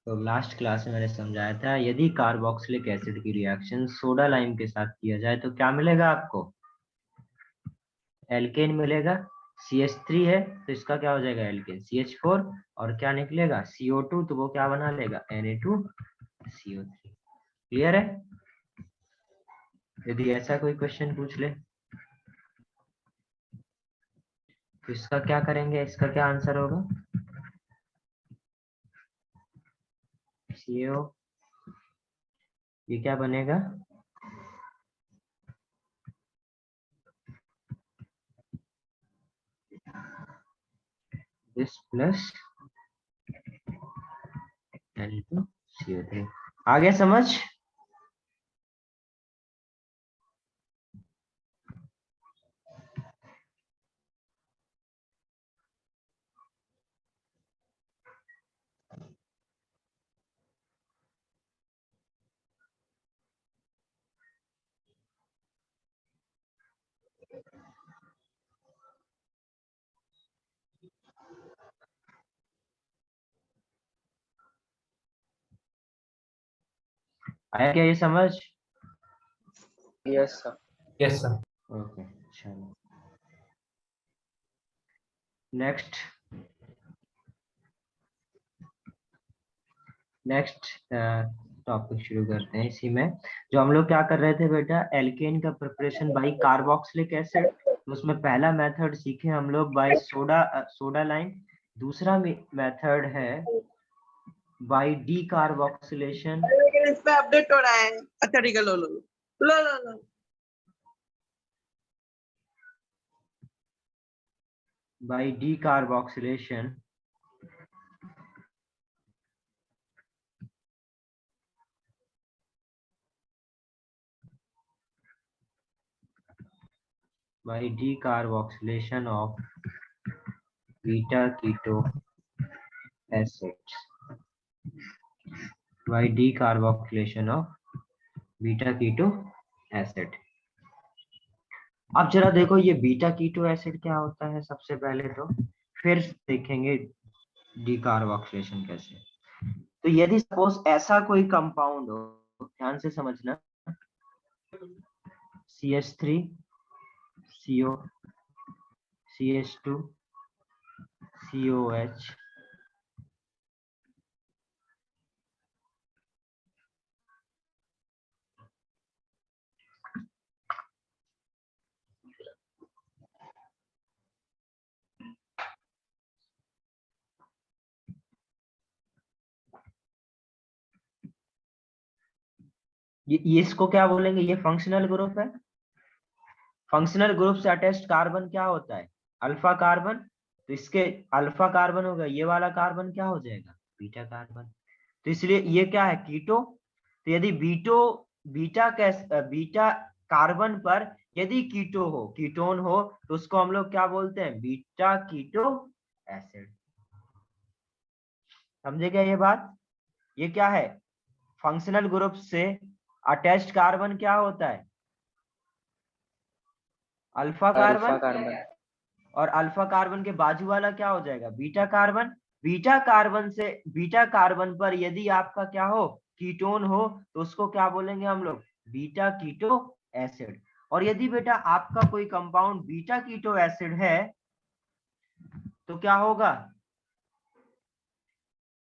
तो last class में मैंने समझाया था, यदि कार्बोक्सिलिक एसिड की रिएक्शन सोडा लाइम के साथ किया जाए तो क्या मिलेगा आपको? एल्केन मिलेगा। CH3 है तो इसका क्या हो जाएगा? एल्केन CH4, और क्या निकलेगा? CO2, तो वो क्या बना लेगा? Na2CO3। क्लियर है? यदि ऐसा कोई क्वेश्चन पूछ ले तो इसका क्या करेंगे? इसका क्या आंसर होगा? CO, ये क्या बनेगा? This plus Na2CO3। आगे समझ? आया क्या ये समझ? Yes sir. Yes sir. Okay, चलो नेक्स्ट टॉपिक शुरू करते हैं। इसी में जो हम लोग क्या कर रहे थे बेटा, एल्केन का प्रिपरेशन बाय कार्बोक्सिलिक एसिड, तो उसमें पहला मेथड सीखे हम लोग बाय सोडा लाइम। दूसरा मेथड है बाय डी कार्बोक्सिलेशन। लेकिन इस पे अपडेट हो रहा है। अच्छा ठीक है, लो लो लो लो लो। By decarboxylation by decarboxylation of beta keto acids, by decarboxylation of beta keto acid। अब जरा देखो ये बीटा कीटो एसिड क्या होता है सबसे पहले तो, फिर देखेंगे डीकार्बोक्सिलेशन कैसे। तो यदि सपोज ऐसा कोई कंपाउंड हो, ध्यान से समझना, CH3 CO CH2 COH, ये इसको क्या बोलेंगे? ये फंक्शनल ग्रुप है। फंक्शनल ग्रुप से अटैच्ड कार्बन क्या होता है? Alpha carbon. तो इसके अल्फा कार्बन होगा, ये वाला कार्बन क्या हो जाएगा? Beta carbon. तो इसलिए ये क्या है? कीटो। तो यदि बीटा कार्बन पर यदि कीटो हो, कीटोन हो, तो उसको हम लोग क्या बोलते हैं? Beta keto acid. समझे क्या ये बात? ये क्या है? फंक्शनल ग्रुप से अटैच्ड कार्बन क्या होता है? Alpha carbon. और अल्फा कार्बन के बाजू वाला क्या हो जाएगा? Beta carbon. बीटा कार्बन पर यदि आपका क्या हो? कीटोन हो, तो उसको क्या बोलेंगे हम लोग? Beta keto acid. और यदि बेटा आपका कोई कंपाउंड बीटा कीटो एसिड है तो क्या होगा?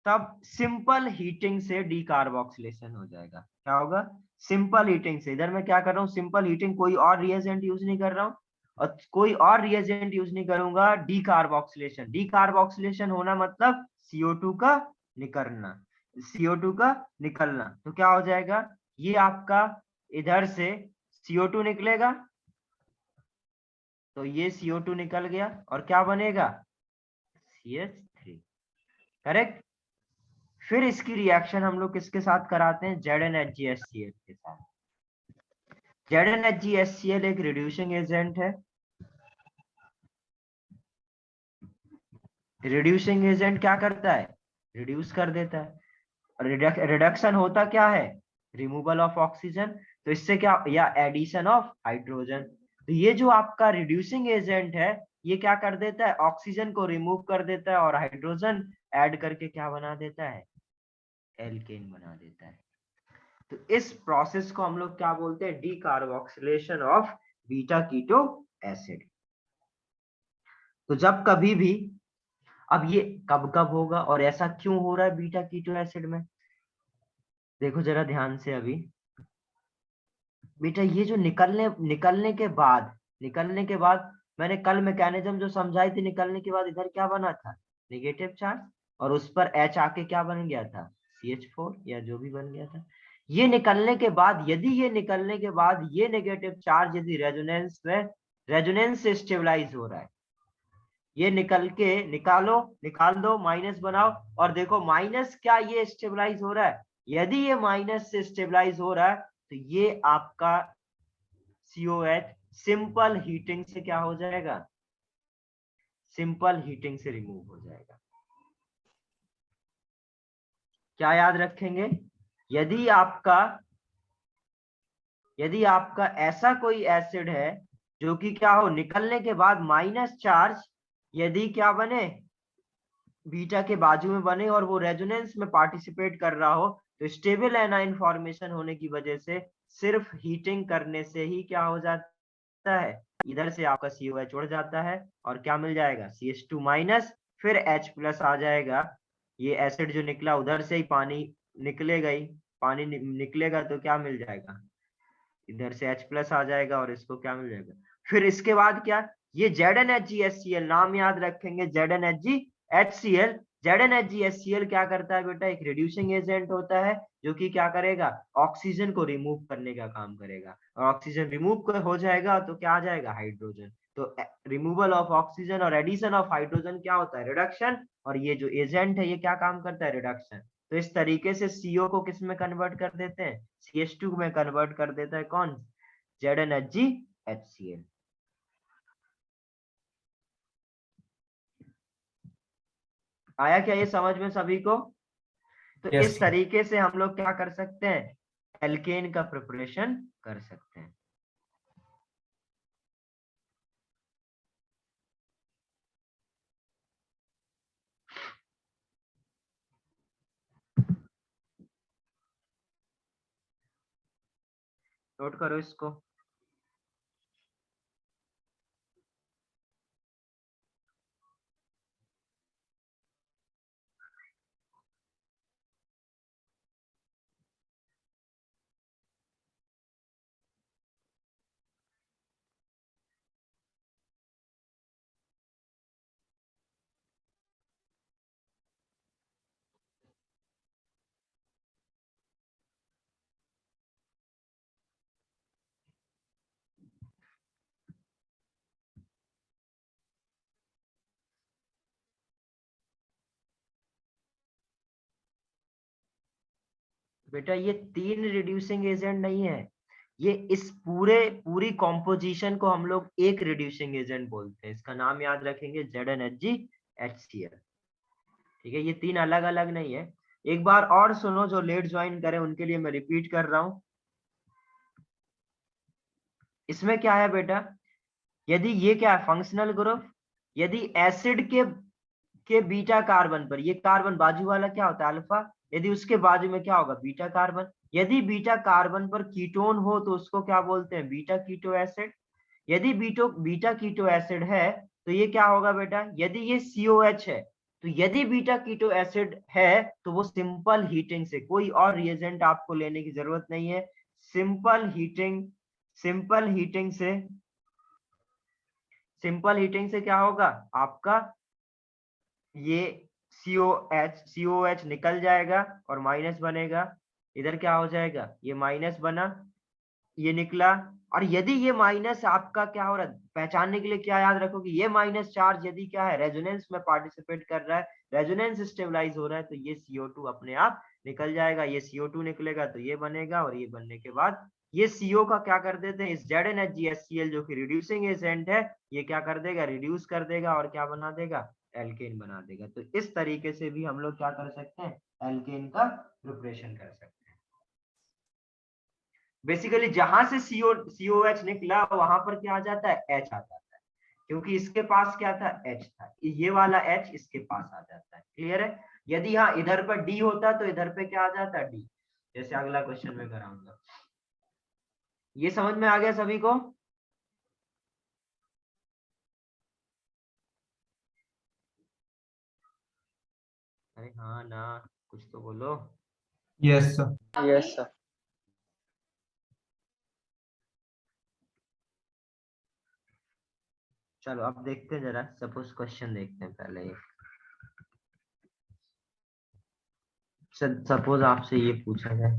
तब सिंपल हीटिंग से डीकार्बोक्सिलेशन हो जाएगा। क्या होगा? सिंपल हीटिंग से। इधर मैं क्या कर रहा हूँ? सिंपल हीटिंग, कोई और रिएजेंट यूज नहीं कर रहा हूँ, और कोई और रिएजेंट यूज नहीं करूंगा। डीकार्बोक्सिलेशन, डीकार्बोक्सिलेशन होना मतलब CO2 का निकलना, CO2 का निकलना। तो क्या हो जाएगा? ये आपका इधर से CO2 निकलेगा, तो ये CO2 निकल गया, और क्या बनेगा? CH3। करेक्ट। फिर इसकी रिएक्शन हम लोग किसके साथ कराते हैं? ZnHgSCl के साथ। ZnHgSCl एक रिड्यूसिंग एजेंट है। रिड्यूसिंग एजेंट क्या करता है? रिड्यूस कर देता है। रिडक्शन होता क्या है? Removal of oxygen. तो इससे क्या, या एडिशन ऑफ हाइड्रोजन। तो ये जो आपका रिड्यूसिंग एजेंट है, ये क्या कर देता है? ऑक्सीजन को रिमूव कर देता है और हाइड्रोजन ऐड करके क्या बना देता है? एल्केन बना देता है। तो इस प्रोसेस को हम लोग क्या बोलते हैं, decarboxylation of beta keto acid. तो जब कभी भी, अब ये कब कब होगा और ऐसा क्यों हो रहा है बीटा कीटो एसिड में, देखो जरा ध्यान से। अभी बेटा ये जो निकलने के बाद मैंने कल मैकेनिज्म जो समझाई थी, निकलने के बाद इधर क्या बना था, नेगेटिव चार्ज, और उस पर H आके क्या बन गया था, CH4 या जो भी बन गया था। ये निकलने के बाद, यदि ये निकलने के बाद ये नेगेटिव चार्ज यदि रेजोनेंस से स्टेबलाइज हो रहा है, ये निकाल दो, माइनस बनाओ, और देखो माइनस क्या ये स्टेबलाइज हो रहा है। यदि ये माइनस से स्टेबलाइज हो रहा है तो ये आपका COH सिंपल हीटिंग से क्या हो जाएगा, सिंपल हीटिंग से रिमूव हो जाएगा। क्या याद रखेंगे, यदि आपका ऐसा कोई एसिड है जो कि क्या हो, निकलने के बाद माइनस चार्ज यदि क्या बने, बीटा के बाजू में बने, और वो रेजोनेंस में पार्टिसिपेट कर रहा हो, तो स्टेबल एनाइन फॉर्मेशन होने की वजह से सिर्फ हीटिंग करने से ही क्या हो जाता है, इधर से आपका COH उड़ जाता है और क्या मिल जाएगा, CH2 माइनस, फिर H प्लस आ जाएगा। ये एसिड जो निकला उधर से ही पानी निकलेगा ही, पानी निकलेगा तो क्या मिल जाएगा, इधर से H प्लस आ जाएगा और इसको क्या मिल जाएगा। फिर इसके बाद क्या, ये ZnHgHCl, नाम याद रखेंगे, ZnHgHCl। ZnHgHCl क्या करता है बेटा, एक रिड्यूसिंग एजेंट होता है जो कि क्या करेगा, ऑक्सीजन को रिमूव करने का काम करेगा, और ऑक्सीजन रिमूव हो जाएगा तो क्या आ जाएगा, हाइड्रोजन। तो रिमूवल ऑफ ऑक्सीजन और एडिशन ऑफ हाइड्रोजन क्या होता है, रिडक्शन, और ये जो एजेंट है ये क्या काम करता है, रिडक्शन। तो इस तरीके से CO को किस में कन्वर्ट कर देते हैं, CH2 में कन्वर्ट कर देता है कौन, ZnHgHCl। आया क्या ये समझ में सभी को। तो यस इस तरीके से हम लोग क्या कर सकते हैं, एल्केन का प्रिपरेशन कर सकते हैं। नोट करो इसको। बेटा ये 3 रिड्यूसिंग एजेंट नहीं है, ये इस पूरी कॉम्पोजिशन को हम लोग एक रिड्यूसिंग एजेंट बोलते हैं। इसका नाम याद रखेंगे, ZnHgHCl। ठीक है, ये 3 अलग अलग नहीं है। एक बार और सुनो, जो लेट ज्वाइन करें उनके लिए मैं रिपीट कर रहा हूं। इसमें क्या है बेटा, यदि ये क्या है, फंक्शनल ग्रुप, यदि एसिड के बीटा कार्बन पर, ये कार्बन बाजू वाला क्या होता है, अल्फा, यदि उसके बाजू में क्या होगा, बीटा कार्बन। यदि बीटा कार्बन पर कीटोन हो तो उसको क्या बोलते हैं, बीटा कीटो एसिड। यदि बीटा कीटो एसिड है तो ये क्या होगा बेटा, यदि ये COH है, तो यदि बीटा कीटो एसिड है तो वो सिंपल हीटिंग से, कोई और रिएजेंट आपको लेने की जरूरत नहीं है, सिंपल हीटिंग से क्या होगा आपका, ये COH निकल जाएगा और माइनस बनेगा, इधर क्या हो जाएगा, ये माइनस बना, ये निकला। और यदि ये माइनस आपका क्या हो रहा है, पहचानने के लिए क्या याद रखो कि ये माइनस चार्ज यदि क्या है, रेजोनेंस में पार्टिसिपेट कर रहा है, रेजोनेंस स्टेबलाइज हो रहा है, तो ये CO2 अपने आप निकल जाएगा, ये CO2 निकलेगा तो ये बनेगा, और ये बनने के बाद ये CO का क्या कर देते हैं, इस ZnHgHCl जो कि रिड्यूसिंग एजेंट है, ये क्या कर देगा, रिड्यूस कर देगा और क्या बना देगा, एल्केन बना देगा। तो इस तरीके से भी हम लोग क्या कर सकते हैं, एल्केन का प्रिपरेशन कर सकते हैं। बेसिकली जहां से COH निकला वहां पर क्या आ जाता है, H आ जाता है, क्योंकि इसके पास क्या था, H था, ये वाला H इसके पास आ जाता है। क्लियर है, यदि हाँ इधर पर डी होता तो इधर पे क्या आ जाता, डी। जैसे अगला क्वेश्चन में कराऊंगा। ये समझ में आ गया सभी को? अरे हाँ ना, कुछ तो बोलो। Yes sir. Yes sir. चलो अब देखते हैं जरा, सपोज क्वेश्चन देखते हैं पहले ये। सपोज आपसे ये पूछा जाए,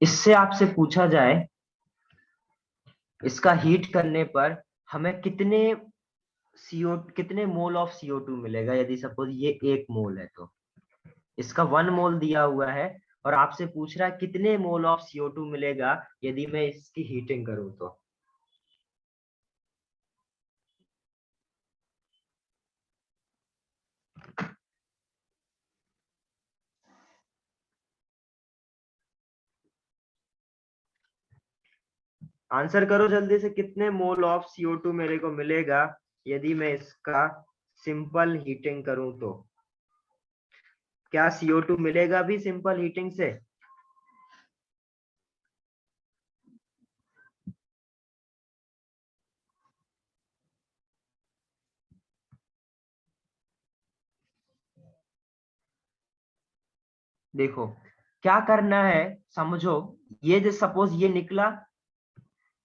इससे आपसे पूछा जाए इसका हीट करने पर हमें कितने मोल ऑफ CO2 मिलेगा, यदि सपोज ये 1 मोल है तो इसका 1 मोल दिया हुआ है, और आपसे पूछ रहा है कितने मोल ऑफ CO2 मिलेगा यदि मैं इसकी हीटिंग करूं तो। आंसर करो जल्दी से, कितने मोल ऑफ CO2 मेरे को मिलेगा यदि मैं इसका सिंपल हीटिंग करूं तो। क्या CO2 मिलेगा भी सिंपल हीटिंग से? देखो क्या करना है, समझो। ये जो सपोज ये निकला,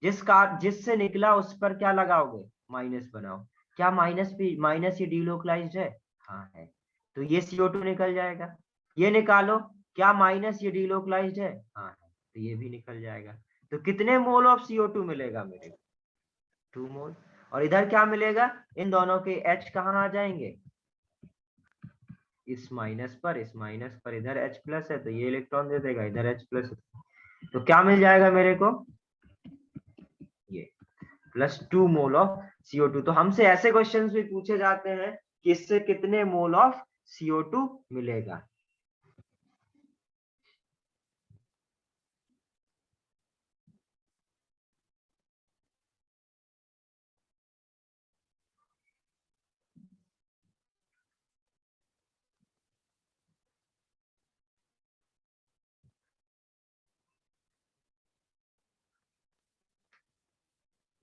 जिससे निकला उस पर क्या लगाओगे, माइनस बनाओ। क्या माइनस भी, माइनस ये डीलोकलाइज्ड है? हाँ है। तो ये CO2 निकल जाएगा। ये निकालो, क्या माइनस ये डीलोकलाइज्ड है? हाँ है। तो ये भी निकल जाएगा। तो कितने मोल ऑफ CO2 मिलेगा मेरे को? 2 मोल। और इधर क्या मिलेगा, इन दोनों के H कहाँ आ जाएंगे, इस माइनस पर इधर H प्लस है तो ये इलेक्ट्रॉन दे देगा, इधर H प्लस है। तो क्या मिल जाएगा मेरे को, ये +2 मोल ऑफ CO2। तो हमसे ऐसे क्वेश्चंस भी पूछे जाते हैं कि इससे कितने मोल ऑफ CO2 मिलेगा।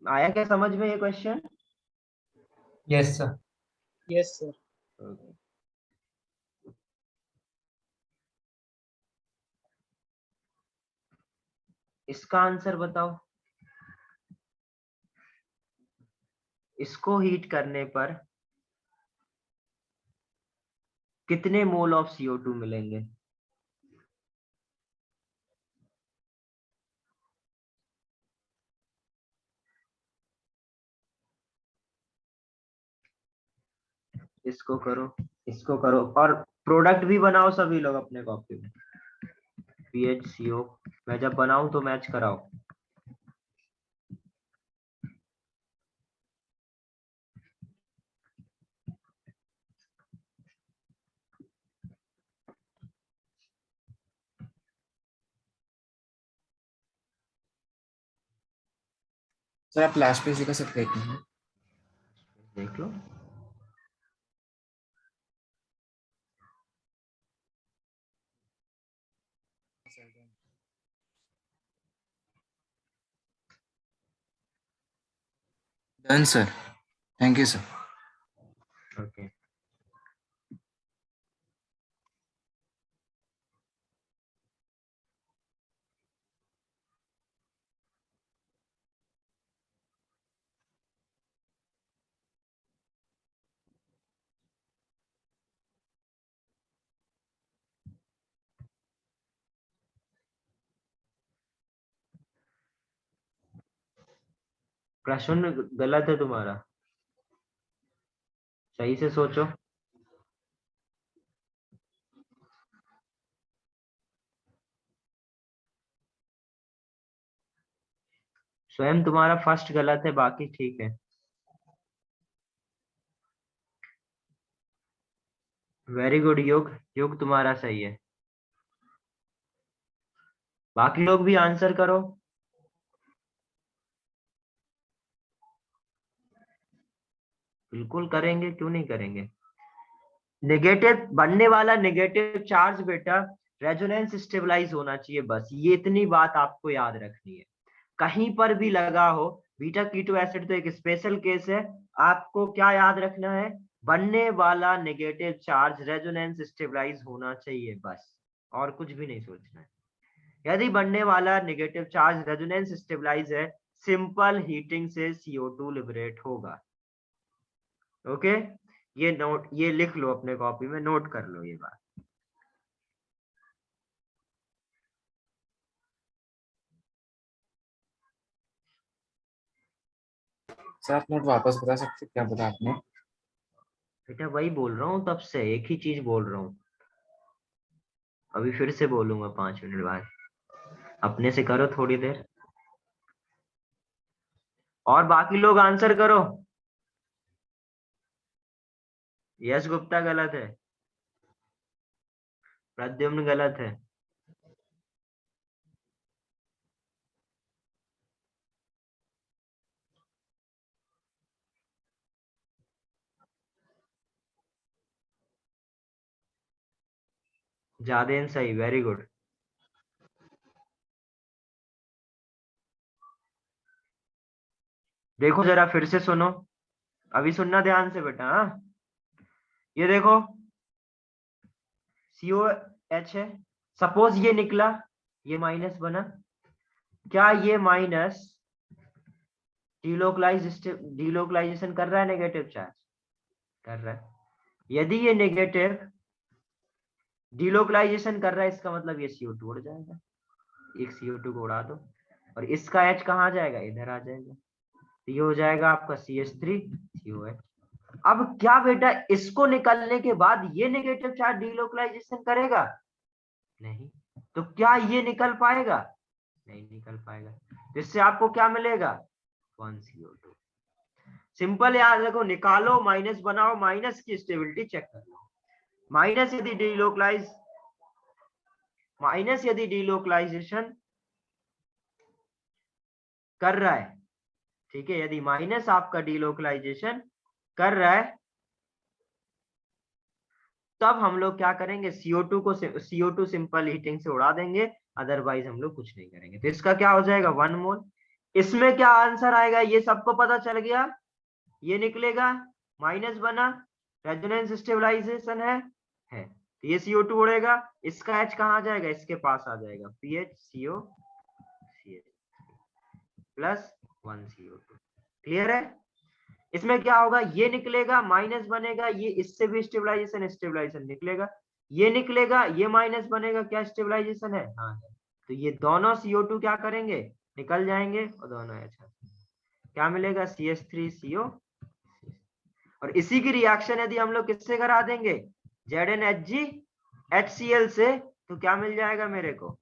आया क्या समझ में ये question? Yes sir. Yes sir. इसका आंसर बताओ। इसको हीट करने पर कितने मोल ऑफ CO2 मिलेंगे? इसको करो, इसको करो, और प्रोडक्ट भी बनाओ सभी लोग अपने कॉपी में। PHCO मैं जब बनाऊं तो मैच कराओ। सर आप लास्ट पेज दिखा सकते हैं? देख लो। Done sir, thank you sir. Okay. प्रश्न गलत है तुम्हारा, सही से सोचो। स्वयं तुम्हारा फर्स्ट गलत है, बाकी ठीक है। वेरी गुड युग, युग तुम्हारा सही है। बाकी लोग भी आंसर करो। बिल्कुल करेंगे, क्यों नहीं करेंगे। नेगेटिव बनने वाला नेगेटिव चार्ज बेटा रेजोनेंस स्टेबलाइज होना चाहिए, बस ये इतनी बात आपको याद रखनी है। कहीं पर भी लगा हो, बीटा कीटो एसिड तो एक स्पेशल केस है, आपको क्या याद रखना है, बनने वाला नेगेटिव चार्ज रेजोनेंस स्टेबलाइज होना चाहिए बस, और कुछ भी नहीं सोचना है। यदि बनने वाला नेगेटिव चार्ज रेजोनेंस स्टेबलाइज है, सिंपल हीटिंग से CO2 लिबरेट होगा। ओके, ये नोट, ये लिख लो अपने कॉपी में, नोट कर लो ये बात। सर आप नोट वापस बता सकते हैं? क्या बोला आपने? बेटा वही बोल रहा हूँ, तब से एक ही चीज बोल रहा हूँ, अभी फिर से बोलूंगा 5 मिनट बाद। अपने से करो थोड़ी देर, और बाकी लोग आंसर करो। यश गुप्ता गलत है, प्रद्युम्न गलत है, जादेन सही, वेरी गुड। देखो जरा फिर से सुनो, अभी सुनना ध्यान से बेटा। हाँ, ये देखो COH है, सपोज ये निकला, ये माइनस बना, क्या ये माइनस डीलोकलाइजेशन कर रहा है नेगेटिव चार्ज? कर रहा है। यदि ये नेगेटिव डीलोकलाइजेशन कर रहा है, इसका मतलब ये CO2 उड़ जाएगा, एक CO2 को उड़ा दो, और इसका H कहाँ जाएगा, इधर आ जाएगा, तो ये हो जाएगा आपका CH3COH। अब क्या बेटा इसको निकलने के बाद ये नेगेटिव चार्ज डीलोकलाइजेशन करेगा? नहीं। तो क्या ये निकल पाएगा? नहीं निकल पाएगा। तो इससे आपको क्या मिलेगा, 1CO2। सिंपल याद रखो, निकालो माइनस बनाओ, माइनस की स्टेबिलिटी चेक कर लो। माइनस यदि डीलोकलाइजेशन कर रहा है, ठीक है, यदि माइनस आपका डीलोकलाइजेशन कर रहा है, तब हम लोग क्या करेंगे, CO2 सिंपल हीटिंग से उड़ा देंगे, अदरवाइज हम लोग कुछ नहीं करेंगे। तो इसका क्या हो जाएगा, 1 मोल। इसमें क्या आंसर आएगा, ये सबको पता चल गया, ये निकलेगा, माइनस बना, रेजोनेंस स्टेबलाइजेशन है, तो ये CO2 उड़ेगा, इसका H कहाँ जाएगा, इसके पास आ जाएगा, PHCO प्लस 1CO2। क्लियर है? इसमें क्या होगा, ये निकलेगा, माइनस बनेगा, ये इससे भी स्टेबलाइजेशन निकलेगा, ये निकलेगा, ये माइनस बनेगा, क्या स्टेबलाइजेशन है, हाँ है। तो ये दोनों CO2 क्या करेंगे, निकल जाएंगे, और दोनों अच्छा क्या मिलेगा, CH3CO। और इसी की रिएक्शन यदि हम लोग किससे करा देंगे, ZnHgHCl से, तो क्या मिल जाएगा मेरे को,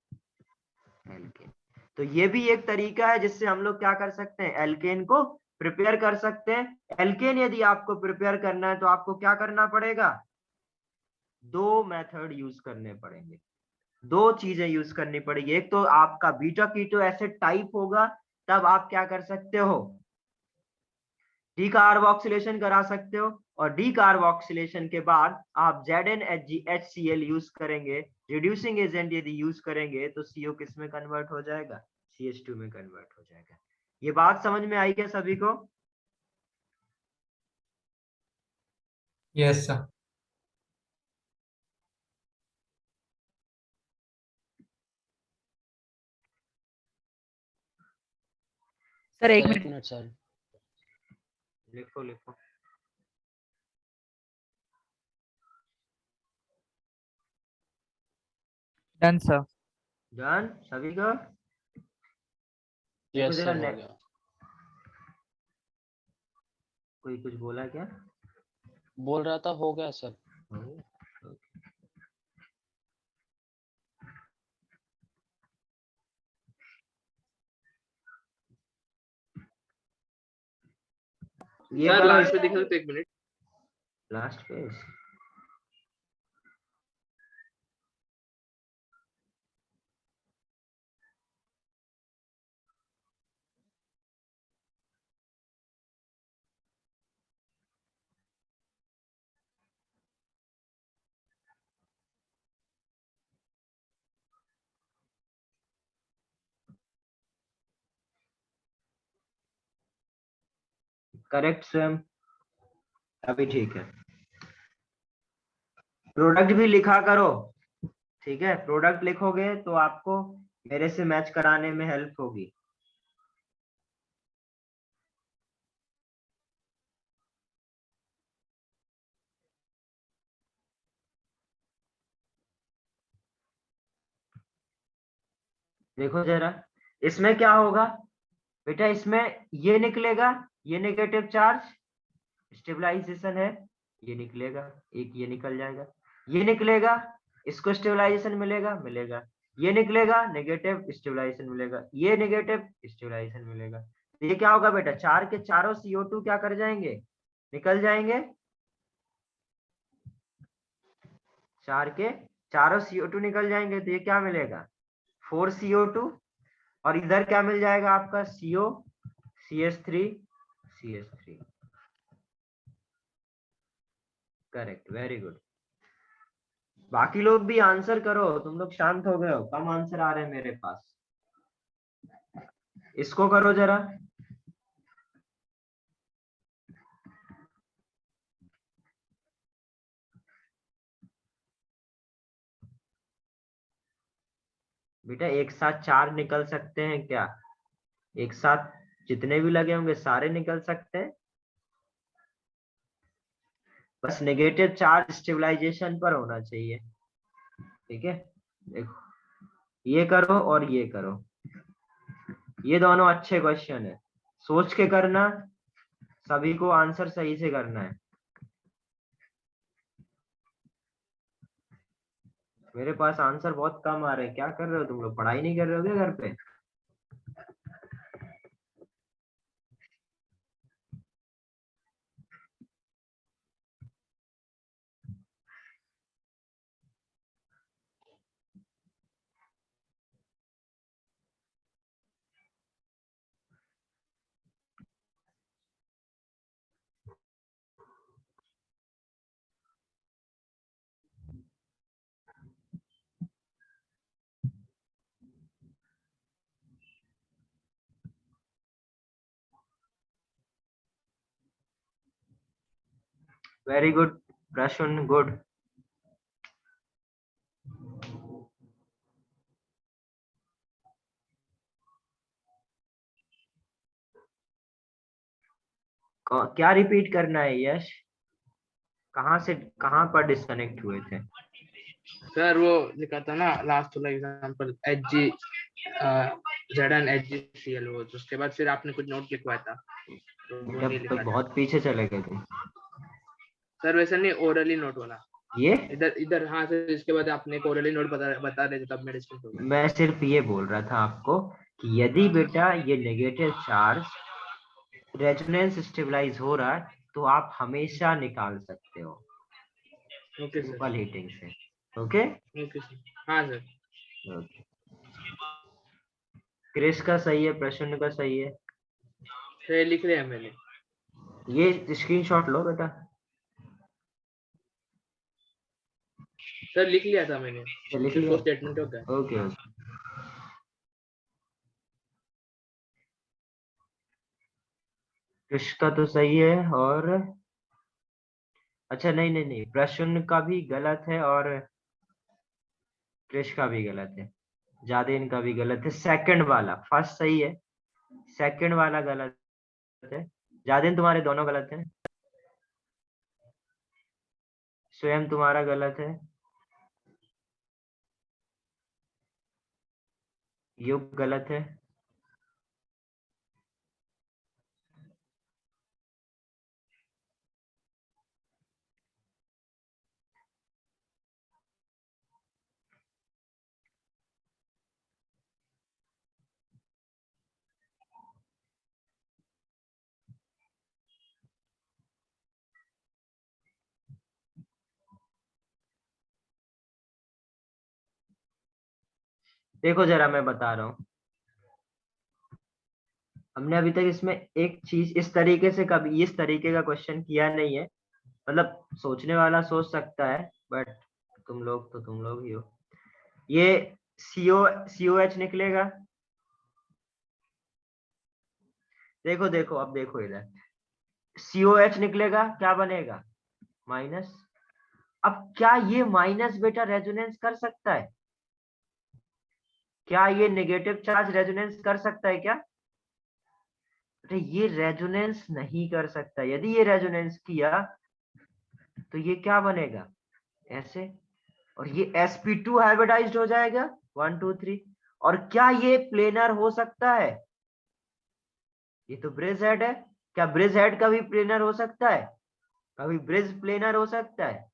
एल्केन। तो ये भी एक तरीका है जिससे हम लोग क्या कर सकते हैं, एल्केन को प्रिपेयर कर सकते हैं। एल्केन यदि आपको प्रिपेयर करना है तो आपको क्या करना पड़ेगा, दो मेथड यूज करने पड़ेंगे, दो चीजें यूज करनी पड़ेगी। एक तो आपका बीटा कीटो एसिड टाइप होगा, तब आप क्या कर सकते हो, डीकार्बोक्सिलेशन करा सकते हो, और डीकार्बोक्सिलेशन के बाद आप ZnHgHCl यूज करेंगे, रिड्यूसिंग एजेंट यदि यूज करेंगे तो CO किस में कन्वर्ट हो जाएगा, CH2 में कन्वर्ट हो जाएगा। ये बात समझ में आई क्या सभी को? Yes, sir. सर एक एक मिनट। Minute sir. लिखो लिखो। Done sir. डन सभी को? देखो यस जरा सर हो गया। कोई कुछ बोला क्या? बोल रहा था हो गया सर। हो गया? ये सर करो, लास्ट में दिखा तो एक मिनट। Last page. करेक्ट स्वयं, अभी ठीक है। प्रोडक्ट भी लिखा करो, ठीक है, प्रोडक्ट लिखोगे तो आपको मेरे से मैच कराने में हेल्प होगी। देखो जरा, इसमें क्या होगा बेटा, इसमें ये निकलेगा, ये नेगेटिव चार्ज स्टेबलाइजेशन है, ये निकलेगा, एक ये निकल जाएगा, ये निकलेगा, इसको स्टेबलाइजेशन मिलेगा, ये निकलेगा, नेगेटिव स्टेबलाइजेशन मिलेगा, ये नेगेटिव स्टेबलाइजेशन मिलेगा। तो ये क्या होगा बेटा, चार के चारों CO2 क्या कर जाएंगे, निकल जाएंगे, चार के चारों CO2 निकल जाएंगे। तो ये क्या मिलेगा, 4CO2, और इधर क्या मिल जाएगा आपका, CO CH3 CH3। Correct, very good. बाकी लोग भी आंसर करो, तुम लोग शांत हो गए हो, कम आंसर आ रहे हैं मेरे पास। इसको करो जरा, बेटा एक साथ चार निकल सकते हैं क्या, एक साथ जितने भी लगे होंगे सारे निकल सकते हैं, बस नेगेटिव चार्ज स्टेबलाइजेशन पर होना चाहिए, ठीक है। देखो ये करो और ये करो, ये दोनों अच्छे क्वेश्चन है, सोच के करना, सभी को आंसर सही से करना है। मेरे पास आंसर बहुत कम आ रहे हैं, क्या कर रहे हो तुम लोग, पढ़ाई नहीं कर रहे हो क्या घर पे? वेरी गुड प्रश्न, गुड। क्या रिपीट करना है यश, कहाँ से कहाँ पर डिस्कनेक्ट हुए थे? सर वो लिखा था ना लास्ट वाला एग्जांपल HG ZnHgCl, वो उसके बाद फिर आपने कुछ नोट लिखवाया था तो वो नहीं जब लिखा तो था। बहुत पीछे चले गए थे। सर वैसा नहीं, ओरली नोट वाला, ये इधर इधर हाँ सर, इसके बाद आपने एक ओरली नोट बता रहे थे तब मैं डिस्कस हो गया। मैं सिर्फ ये बोल रहा था आपको कि यदि बेटा ये नेगेटिव चार्ज रेजोनेंस स्टेबलाइज हो रहा है तो आप हमेशा निकाल सकते हो, ओके सर, सिंपल हीटिंग से। ओके ओके सर, हाँ सर। ओके, क्रिस का सही है, प्रश्न का सही है, सर लिख लिया मैंने। ये स्क्रीनशॉट लो बेटा। सर लिख लिया था मैंने, ये लिख सिर्फ लिया, वो स्टेटमेंट होता है। Okay okay. क्रिस का तो सही है, और अच्छा नहीं नहीं नहीं, प्रश्न का भी गलत है और क्रिश का भी गलत है, ज्यादा इनका भी गलत है। सेकंड वाला, फर्स्ट सही है, सेकंड वाला गलत है, ज्यादा तुम्हारे दोनों गलत है, स्वयं तुम्हारा गलत है, युग गलत है, देखो जरा मैं बता रहा हूँ, हमने अभी तक इसमें एक चीज इस तरीके से कभी इस तरीके का क्वेश्चन किया नहीं है, मतलब सोचने वाला सोच सकता है, बट तुम लोग तो तुम लोग ही हो। ये COH निकलेगा, देखो देखो अब देखो इधर, COH निकलेगा, क्या बनेगा माइनस। अब क्या ये माइनस बेटा रेजोनेंस कर सकता है? क्या ये नेगेटिव चार्ज रेजोनेंस कर सकता है क्या? अरे ये रेजोनेंस नहीं कर सकता। यदि ये रेजोनेंस किया तो ये क्या बनेगा ऐसे, और ये sp2 हाइब्रिडाइज्ड हो जाएगा 1 2 3। और क्या ये प्लेनर हो सकता है? ये तो ब्रिज हेड है, क्या ब्रिज हेड का भी प्लेनर हो सकता है? कभी ब्रिज प्लेनर हो सकता है?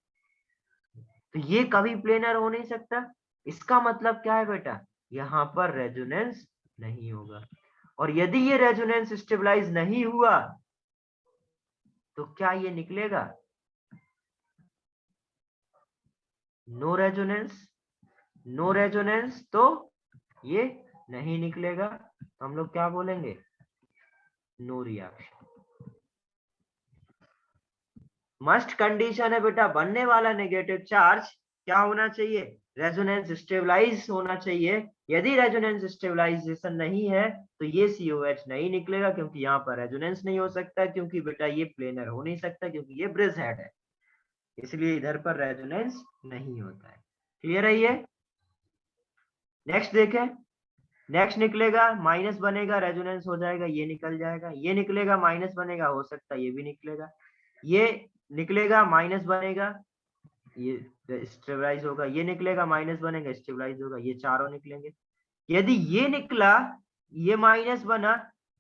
तो ये कभी प्लेनर हो नहीं सकता। इसका मतलब क्या है बेटा, यहाँ पर रेजोनेंस नहीं होगा। और यदि ये रेजोनेंस स्टेबलाइज नहीं हुआ तो क्या ये निकलेगा नो रेजोनेंस। नो रेजोनेंस तो ये नहीं निकलेगा, तो हम लोग क्या बोलेंगे, नो रिएक्शन। मस्ट कंडीशन है बेटा, बनने वाला नेगेटिव चार्ज क्या होना चाहिए, रेजोनेंस स्टेबलाइज होना चाहिए। यदि रेजोनेंस स्टेबलाइजेशन नहीं है तो ये COH नहीं निकलेगा, क्योंकि यहाँ पर रेजोनेंस नहीं हो सकता, क्योंकि बेटा ये प्लेनर हो नहीं सकता, क्योंकि ये ब्रिज हेड है, इसलिए इधर पर रेजोनेंस नहीं होता है। क्लियर है ये? नेक्स्ट देखें, नेक्स्ट निकलेगा माइनस बनेगा, रेजोनेंस हो जाएगा, ये निकल जाएगा। ये निकलेगा माइनस बनेगा, हो सकता है ये भी निकलेगा। ये निकलेगा माइनस बनेगा, ये स्टेबलाइज होगा। ये निकलेगा माइनस बनेगा, स्टेबलाइज होगा। ये चारों निकलेंगे। यदि ये निकला, ये माइनस बना,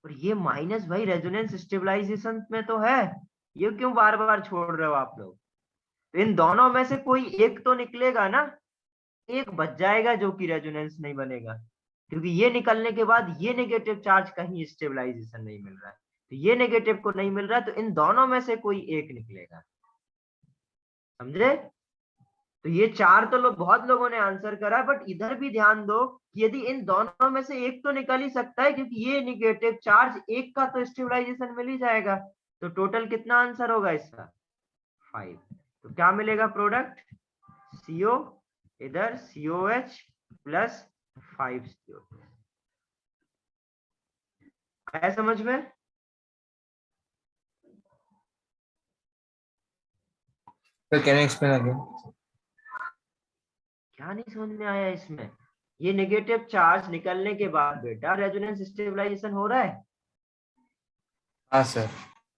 और ये माइनस भाई रेजोनेंस स्टेबलाइजेशन में तो है, ये क्यों बार बार छोड़ रहे हो आप लोग? तो इन दोनों में से कोई एक तो निकलेगा ना, एक बच जाएगा जो कि रेजोनेंस नहीं बनेगा, क्योंकि ये निकलने के बाद ये नेगेटिव चार्ज कहीं स्टेबलाइजेशन नहीं मिल रहा है, तो ये नेगेटिव को नहीं मिल रहा है, तो इन दोनों में से कोई एक निकलेगा। समझे? तो ये चार तो लोग, बहुत लोगों ने आंसर करा, बट इधर भी ध्यान दो कि यदि इन दोनों में से एक तो निकल ही सकता है, क्योंकि ये नेगेटिव चार्ज एक का तो स्टेबलाइजेशन मिल ही जाएगा, तो टोटल कितना आंसर होगा इसका 5। तो क्या मिलेगा प्रोडक्ट, CO, इधर COH प्लस 5 CO2। आया समझ में? So can you explain again? क्या नहीं समझ में आया इसमें? ये नेगेटिव चार्ज निकलने के बाद बेटा रेजोनेंस स्टेबलाइजेशन हो रहा है, हाँ सर।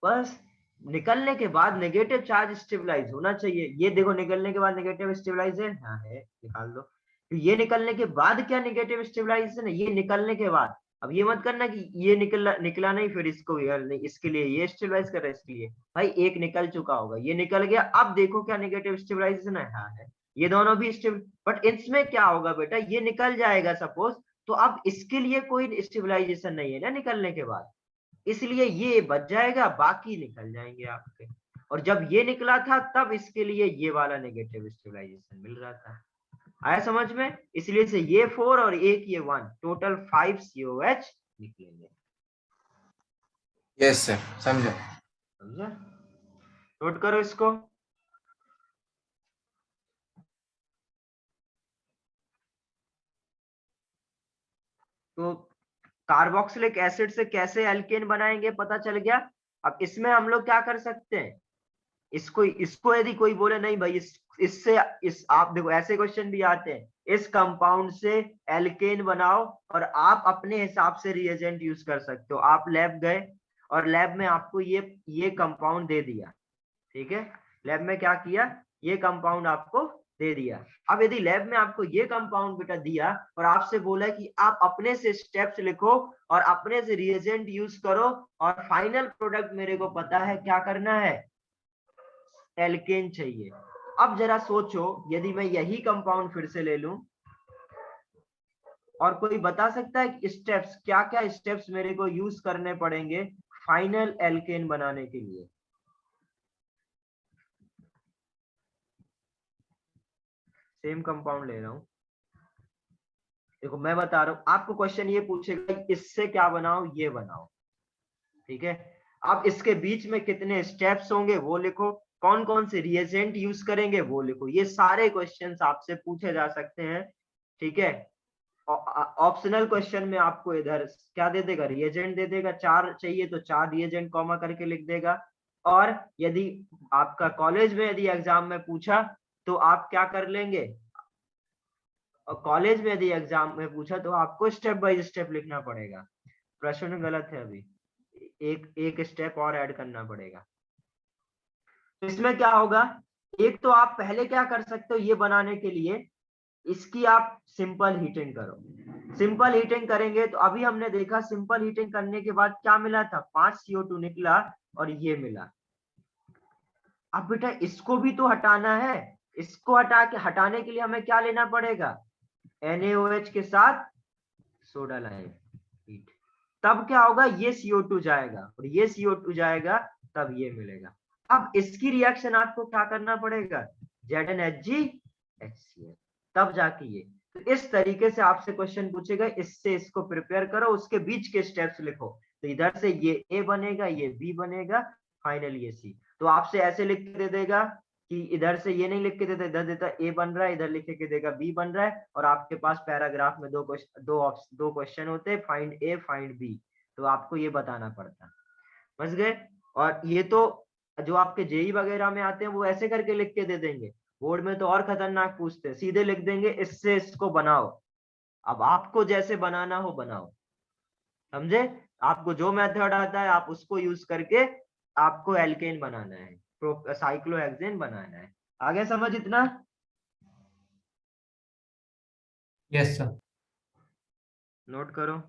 बस निकलने के बाद नेगेटिव चार्ज स्टेबलाइज होना चाहिए। ये देखो निकलने के बाद नेगेटिव स्टेबलाइज है, हाँ है, निकाल दो। तो ये निकलने के बाद क्या नेगेटिव स्टेबलाइजेशन है, ये निकलने के बाद। अब ये मत करना कि ये निकला नहीं फिर इसको भी नहीं, इसके लिए ये स्टेबलाइज कर रहा है, इसके लिए भाई एक निकल चुका होगा, ये निकल गया। अब देखो क्या नेगेटिव स्टेबलाइजेशन है, हाँ है, ये दोनों भी स्टेबल। बट इसमें क्या होगा बेटा, ये निकल जाएगा सपोज, तो अब इसके लिए कोई स्टेबलाइजेशन नहीं है ना निकलने के बाद, इसलिए ये बच जाएगा, बाकी निकल जाएंगे आपके। और जब ये निकला था तब इसके लिए ये वाला नेगेटिव स्टेबलाइजेशन मिल रहा था। आया समझ में? इसलिए से ये 4 और एक ये 1, टोटल 5 COH निकलेंगे। यस सर, समझा। समझा? नोट करो इसको। तो कार्बोक्सिलिक एसिड से कैसे एल्केन बनाएंगे पता चल गया। अब इसमें हम लोग क्या कर सकते हैं, इसको यदि कोई बोले नहीं भाई इससे आप देखो ऐसे क्वेश्चन भी आते हैं, इस कंपाउंड से एल्केन बनाओ, और आप अपने हिसाब से रिएजेंट यूज कर सकते हो। आप लैब गए और लैब में आपको ये कंपाउंड दे दिया, ठीक है, लैब में क्या किया, ये कंपाउंड आपको दे दिया। अब यदि लैब में आपको ये कंपाउंड बेटा दिया और आपसे बोला कि आप अपने से स्टेप्स लिखो और अपने से रिएजेंट यूज करो, और फाइनल प्रोडक्ट मेरे को पता है क्या करना है, एल्केन चाहिए। अब जरा सोचो, यदि मैं यही कंपाउंड फिर से ले लूं, और कोई बता सकता है कि स्टेप्स क्या क्या स्टेप्स मेरे को यूज करने पड़ेंगे फाइनल एल्केन बनाने के लिए? सेम कंपाउंड ले रहा हूं, देखो मैं बता रहा हूं आपको, क्वेश्चन ये पूछेगा इससे क्या बनाओ, ये बनाओ, ठीक है। अब इसके बीच में कितने स्टेप्स होंगे वो लिखो, कौन कौन से रिएजेंट यूज करेंगे वो लिखो। ये सारे क्वेश्चंस आपसे पूछे जा सकते हैं, ठीक है। ऑप्शनल क्वेश्चन में आपको इधर क्या दे देगा, रिएजेंट दे देगा, 4 चाहिए तो 4 रिएजेंट कॉमा करके लिख देगा, और यदि आपका कॉलेज में यदि एग्जाम में पूछा तो आप क्या कर लेंगे, और कॉलेज में यदि एग्जाम में पूछा तो आपको स्टेप बाय स्टेप लिखना पड़ेगा। प्रश्न गलत है, अभी एक स्टेप और ऐड करना पड़ेगा। तो इसमें क्या होगा, एक तो आप पहले क्या कर सकते हो, ये बनाने के लिए इसकी आप सिंपल हीटिंग करो। सिंपल हीटिंग करेंगे तो अभी हमने देखा सिंपल हीटिंग करने के बाद क्या मिला था, 5 CO2 निकला और ये मिला। अब बेटा इसको भी तो हटाना है, इसको हटाने के लिए हमें क्या लेना पड़ेगा, NaOH के साथ सोडा लाइम हीट। तब क्या होगा, ये CO2 जाएगा और ये CO2 जाएगा, तब ये मिलेगा। अब इसकी रिएक्शन आपको क्या करना पड़ेगा, ZnHgHCl, तब जाके ये। तो इस तरीके से आपसे क्वेश्चन पूछेगा, इससे इसको प्रिपेयर करो, उसके बीच के स्टेप्स लिखो। तो इधर से ये A बनेगा, ये B बनेगा, फाइनल ये C। तो आपसे ऐसे लिख के दे देगा कि इधर से ये नहीं लिख के देता, इधर देता A बन रहा है, इधर लिख के देगा B बन रहा है, और आपके पास पैराग्राफ में दो क्वेश्चन होते हैं, फाइंड A फाइंड B। तो आपको ये बताना पड़ता है, समझ गए। और ये तो जो आपके जेई वगैरह में आते हैं वो ऐसे करके लिख के दे देंगे, बोर्ड में तो और खतरनाक पूछते हैं, सीधे लिख देंगे इससे इसको बनाओ। अब आपको जैसे बनाना हो बनाओ, समझे। आपको जो मेथड आता है आप उसको यूज करके आपको एल्केन बनाना है, साइक्लोहेक्सेन बनाना है। आगे समझ इतना। Yes, sir. नोट करो।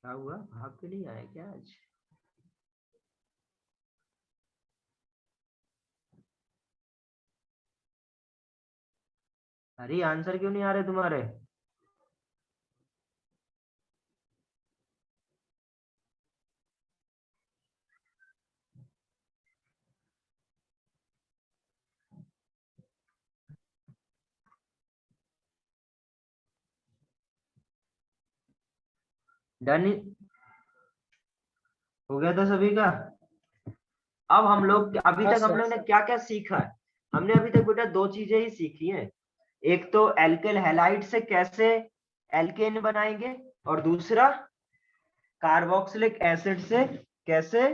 क्या हुआ, भाग के नहीं आया क्या आज। अरे आंसर क्यों नहीं आ रहे तुम्हारे। डन हो गया था सभी का। अब हम लोग अभी तक हम लोग ने क्या क्या सीखा है, हमने अभी तक बेटा दो चीजें ही सीखी हैं। एक तो एल्केल हैलाइड से कैसे एल्केन बनाएंगे, और दूसरा कार्बोक्सिलिक एसिड से कैसे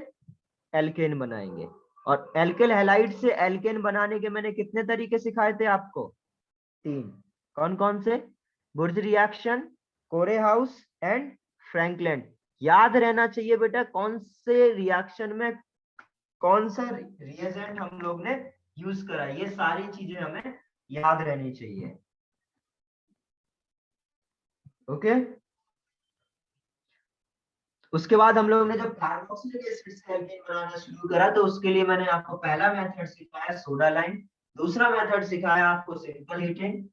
एल्केन बनाएंगे। और एल्केल हैलाइड से एल्केन बनाने के मैंने कितने तरीके सिखाए थे आपको, 3। कौन कौन से, बुर्ज reaction, Corey House and Franklin. याद रहना चाहिए बेटा कौन से रिएक्शन में कौन सा रिएजेंट हम लोग ने यूज करा, ये सारी चीजें हमें याद रहनी चाहिए। ओके। उसके बाद हम लोग ने जब कार्बोक्सिलिक एसिड से एल्केन बनाना शुरू करा तो उसके लिए मैंने आपको पहला मेथड सिखाया सोडा लाइम, दूसरा मेथड सिखाया आपको सिंपल हीटिंग।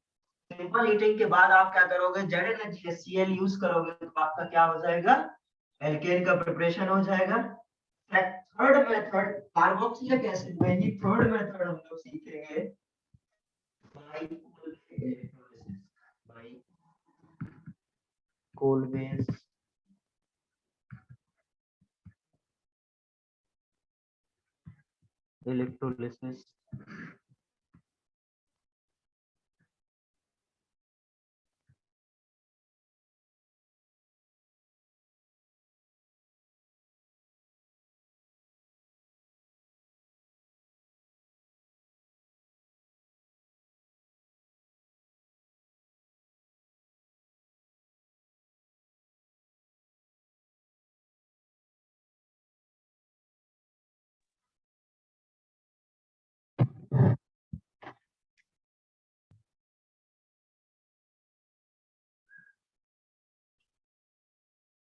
सिंपल हीटिंग के बाद आप क्या करोगे, ZnHCl यूज करोगे तो आपका क्या हो जाएगा, एल्केन का प्रिपरेशन हो जाएगा। थर्ड मेथड कार्बोक्सिलिक एसिड में ही थर्ड मेथड हम लोग सीखेंगे बाय कोलवेज इलेक्ट्रोलिसिस।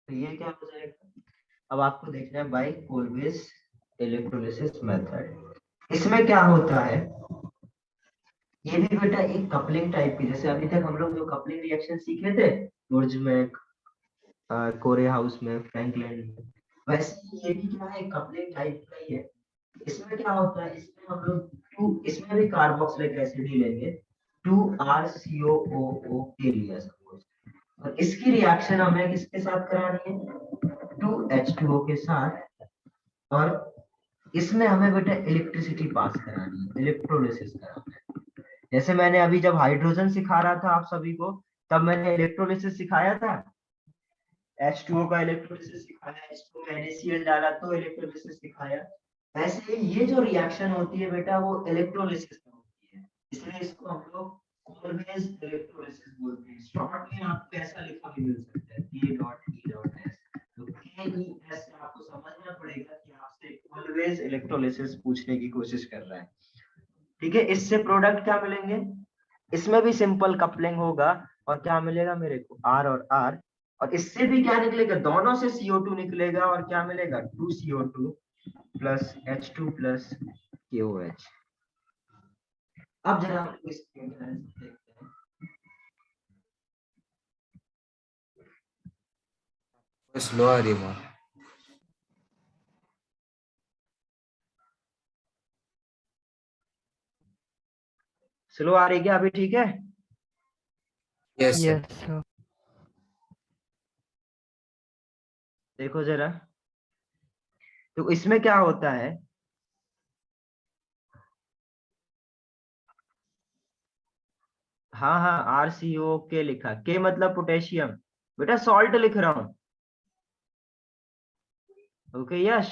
तो ये क्या हो जाएगा, अब आपको देखना है बाय कोलवेज इलेक्ट्रोलिसिस मेथड। इसमें क्या होता है, ये भी बेटा एक कपलिंग टाइप की, जैसे अभी तक हम लोग जो कपलिंग रिएक्शन सीखे थे बुर्ज में, कोरे हाउस में, फ्रैंकलिन में, वैसे ये भी क्या है, कपलिंग टाइप का ही है। इसमें क्या होता है, इसमें हम लोग इसमें भी कार्बोक्सिलिक एसिड ही लेंगे, 2RCOOO के लिए सपोज, और इसकी रिएक्शन हमें किसके साथ करानी है 2H2O के साथ, और इसमें हमें बेटा इलेक्ट्रिसिटी पास करानी है, इलेक्ट्रोलिसिस कराना है। जैसे मैंने अभी जब हाइड्रोजन सिखा रहा था आप सभी को, तब मैंने इलेक्ट्रोलिसिस सिखाया था, H2O का इलेक्ट्रोलिसिस सिखाया, H2O में NaCl डाला तो इलेक्ट्रोलिसिस सिखाया। ऐसे ये जो रिएक्शन होती है बेटा वो इलेक्ट्रोलिसिस में होती है, इसलिए इसको हम लोग ऑलवेज इलेक्ट्रोलिसिस बोलते हैं। शॉर्ट में आपको ऐसा लिखा भी मिल सकता है K.E.S, तो KES से आपको समझना पड़ेगा कि आपसे ऑलवेज इलेक्ट्रोलिसिस पूछने की कोशिश कर रहा है। ठीक है, इससे प्रोडक्ट क्या मिलेंगे, इसमें भी सिंपल कपलिंग होगा, और क्या मिलेगा मेरे को R और R, और इससे भी क्या निकलेगा, दोनों से CO2 निकलेगा, और क्या मिलेगा 2CO2 plus H2 plus KOH। अब जरा हम इसके देखते हैं। स्लो आ रही है बहुत। स्लो आ रही क्या अभी, ठीक है? Yes sir. Yes, sir. देखो जरा, तो इसमें क्या होता है, हाँ हाँ RCO के लिखा, के मतलब पोटेशियम, बेटा सॉल्ट लिख रहा हूं, ओके यश,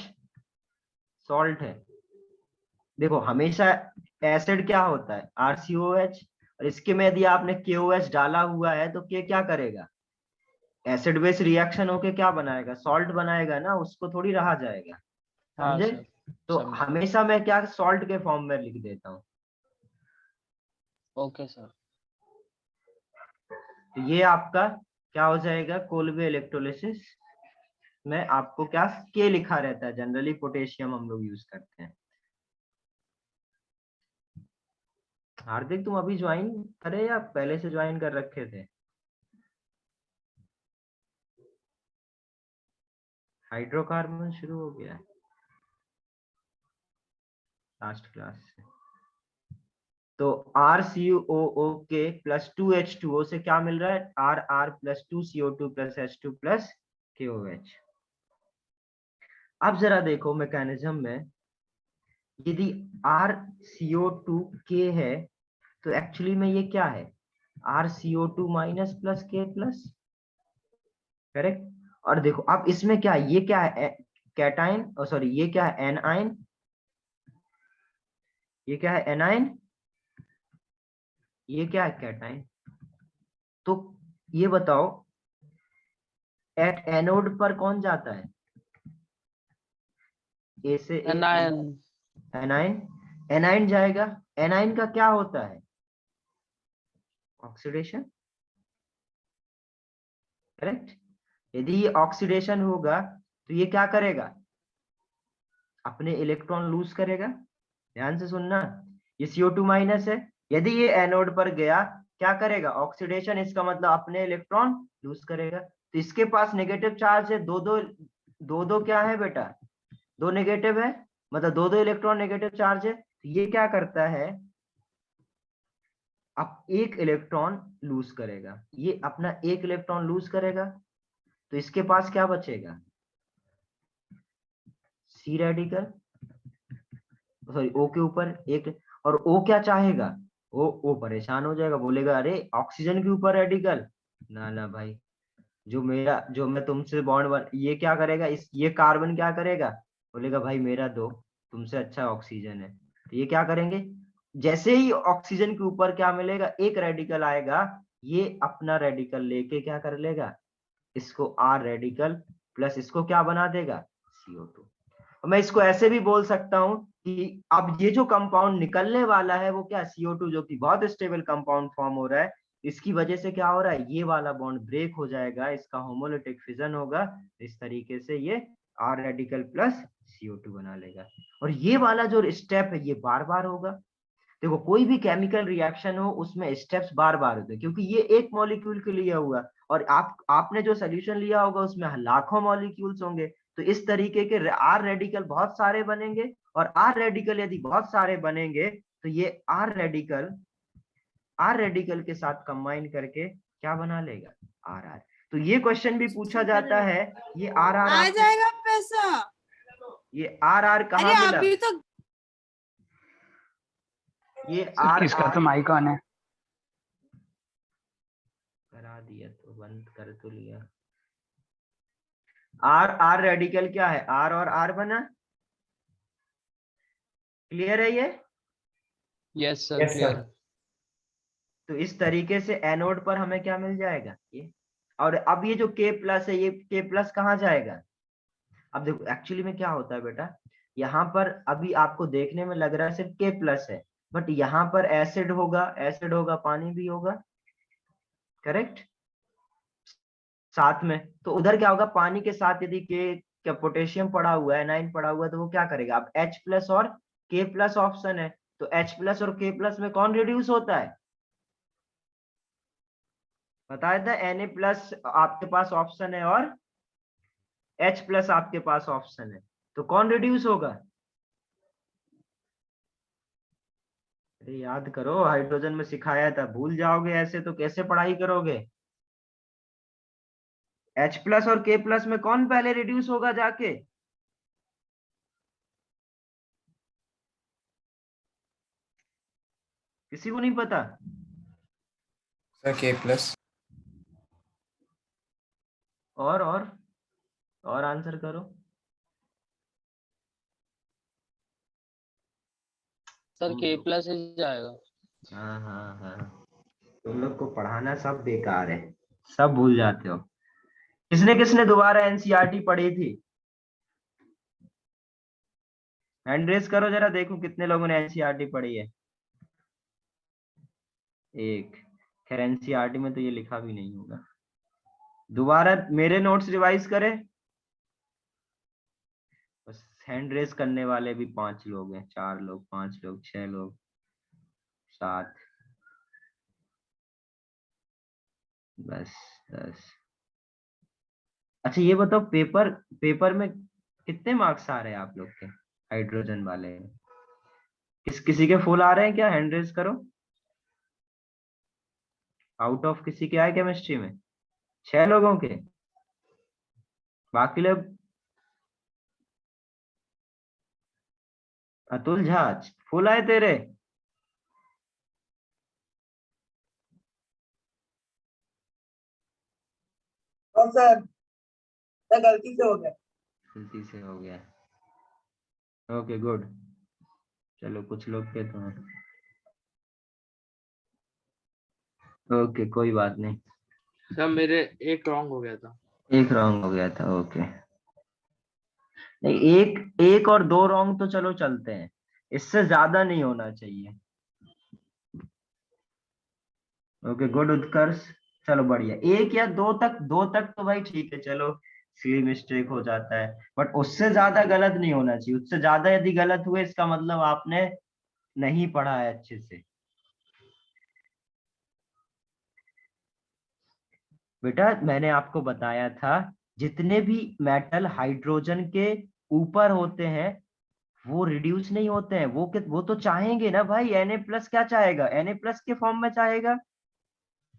सॉल्ट है। देखो हमेशा एसिड क्या होता है RCOH, और इसके में यदि आपने KOH डाला हुआ है तो के क्या करेगा, एसिड बेस रिएक्शन होके क्या बनाएगा, सॉल्ट बनाएगा ना, उसको थोड़ी रहा जाएगा, हाँ समझे? सर, तो समझे। हमेशा मैं क्या सॉल्ट के फॉर्म में लिख देता हूँ। Okay sir. तो ये आपका क्या हो जाएगा, कोल्बे इलेक्ट्रोलिसिस में आपको क्या के लिखा रहता है, जनरली पोटेशियम हम लोग यूज करते हैं। हार्दिक तुम अभी ज्वाइन करे या पहले से ज्वाइन कर रखे थे? हाइड्रोकार्बन शुरू हो गया लास्ट क्लास से। तो RCOO के प्लस 2H2O से क्या मिल रहा है, RR plus 2CO2 plus H2 plus KOH। अब जरा देखो मैकेनिज्म में, यदि RCO2K है तो एक्चुअली में ये क्या है, RCO2 minus plus K plus, correct. और देखो अब इसमें क्या है, ये क्या है कैटाइन, सॉरी ये क्या है एनाइन, ये क्या है एनाइन, ये क्या है कैटाइन। तो ये बताओ एट एनोड पर कौन जाता है, ए से ए, एनाइन, एनाइन जाएगा। एनाइन का क्या होता है, ऑक्सीडेशन, करेक्ट। यदि ये ऑक्सीडेशन होगा तो ये क्या करेगा, अपने इलेक्ट्रॉन लूज करेगा। ध्यान से सुनना, ये CO2 माइनस है, यदि ये एनोड पर गया क्या करेगा, ऑक्सीडेशन, इसका मतलब अपने इलेक्ट्रॉन लूज करेगा। तो इसके पास नेगेटिव चार्ज है, दो दो क्या है बेटा, दो नेगेटिव है, मतलब दो इलेक्ट्रॉन नेगेटिव चार्ज है। तो ये क्या करता है, अब एक इलेक्ट्रॉन लूज करेगा, ये अपना एक इलेक्ट्रॉन लूज करेगा, तो इसके पास क्या बचेगा, सी रेडिकल, सॉरी O के ऊपर एक, और O क्या चाहेगा, O परेशान हो जाएगा, बोलेगा अरे ऑक्सीजन के ऊपर रेडिकल, ना ना भाई, जो मैं तुमसे बॉन्ड बन, ये क्या करेगा, ये कार्बन क्या करेगा, बोलेगा भाई मेरा दो, तुमसे अच्छा ऑक्सीजन है। तो ये क्या करेंगे, जैसे ही ऑक्सीजन के ऊपर क्या मिलेगा, एक रेडिकल आएगा, ये अपना रेडिकल लेके क्या कर लेगा, इसको R रेडिकल प्लस इसको क्या बना देगा CO2। मैं इसको ऐसे भी बोल सकता हूं कि अब ये जो कंपाउंड निकलने वाला है वो क्या CO2, जो कि बहुत स्टेबल कंपाउंड फॉर्म हो रहा है, इसकी वजह से क्या हो रहा है, ये वाला बॉन्ड ब्रेक हो जाएगा, इसका होमोलिटिक फिजन होगा, इस तरीके से ये R रेडिकल प्लस CO2 बना लेगा। और ये वाला जो स्टेप है ये बार बार होगा। देखो कोई भी केमिकल रिएक्शन हो उसमें स्टेप्स बार बार होते हैं, क्योंकि ये एक मॉलिक्यूल के लिए हुआ, और आपने जो सोल्यूशन लिया होगा उसमें लाखों मॉलिक्यूल्स होंगे। तो इस तरीके के R रेडिकल बहुत सारे बनेंगे, और R रेडिकल यदि बहुत सारे बनेंगे तो ये R रेडिकल आर रेडिकल के साथ कंबाइन करके क्या बना लेगा, आर आर। तो ये क्वेश्चन भी पूछा जाता है, ये आर आर आ जाएगा पैसा। ये आर आर अरे कहाँ मिला, अभी तो ये आर इसका तो आर माइक ऑन है। करा दिया तो बंद कर तो लिया। आर आर रेडिकल क्या है, आर और आर बना, क्लियर है ये। Yes sir, Yes, clear. sir. तो इस तरीके से एनोड पर हमें क्या मिल जाएगा ये। और अब ये जो K प्लस है, ये K प्लस कहाँ जाएगा। अब देखो एक्चुअली में क्या होता है बेटा, यहाँ पर अभी आपको देखने में लग रहा है सिर्फ K प्लस है, बट यहाँ पर एसिड होगा, एसिड होगा, पानी भी होगा, करेक्ट साथ में। तो उधर क्या होगा, पानी के साथ यदि K क्या पोटेशियम पड़ा हुआ है, एनाइन पड़ा हुआ है, तो वो क्या करेगा, अब H प्लस और K प्लस ऑप्शन है, तो H प्लस और K प्लस में कौन रिड्यूस होता है, बताया था Na प्लस आपके पास ऑप्शन है और H प्लस आपके पास ऑप्शन है, तो कौन रिड्यूस होगा। अरे याद करो, हाइड्रोजन में सिखाया था, भूल जाओगे ऐसे तो कैसे पढ़ाई करोगे। H प्लस और K प्लस में कौन पहले रिड्यूस होगा जाके, किसी को नहीं पता। सर के प्लस। और आंसर करो। सर के प्लस ही जाएगा। हाँ हाँ हाँ, तुम लोग को पढ़ाना सब बेकार है, सब भूल जाते हो। किसने किसने दोबारा एनसीईआरटी पढ़ी थी, हैंड रेज करो जरा, देखो कितने लोगों ने एनसीईआरटी पढ़ी है। एक, खैर एनसीईआरटी में तो ये लिखा भी नहीं होगा। दोबारा मेरे नोट्स रिवाइज करें, बस हैंड रेज करने वाले भी 5 लोग हैं, 4 लोग, 5 लोग, 6 लोग, 7, बस 10। अच्छा ये बताओ, पेपर पेपर में कितने मार्क्स आ रहे हैं आप लोग के, हाइड्रोजन वाले में? किसी के फुल आ रहे हैं क्या, हैंड रेज करो। आउट ऑफ किसी के आए केमिस्ट्री में, 6 लोगों के, बाकी लोग। अतुल झा फुल आए तेरे, और सर मैं गलती से हो गया। गलती से हो गया, ओके गुड। चलो कुछ लोग के तो हैं, ओके कोई बात नहीं। सर मेरे एक रॉन्ग हो गया था। एक रॉन्ग हो गया था, ओके। नहीं, एक एक और 2 रॉन्ग तो चलो चलते हैं, इससे ज्यादा नहीं होना चाहिए। ओके गुड उत्कर्ष, चलो बढ़िया। 1 या 2 तक, 2 तक तो भाई ठीक है, चलो सी मिस्टेक हो जाता है, बट उससे ज्यादा गलत नहीं होना चाहिए। उससे ज्यादा यदि गलत हुए इसका मतलब आपने नहीं पढ़ा है अच्छे से। बेटा मैंने आपको बताया था, जितने भी मेटल हाइड्रोजन के ऊपर होते हैं वो रिड्यूस नहीं होते हैं, वो तो चाहेंगे ना भाई, Na प्लस क्या चाहेगा, Na प्लस के फॉर्म में चाहेगा,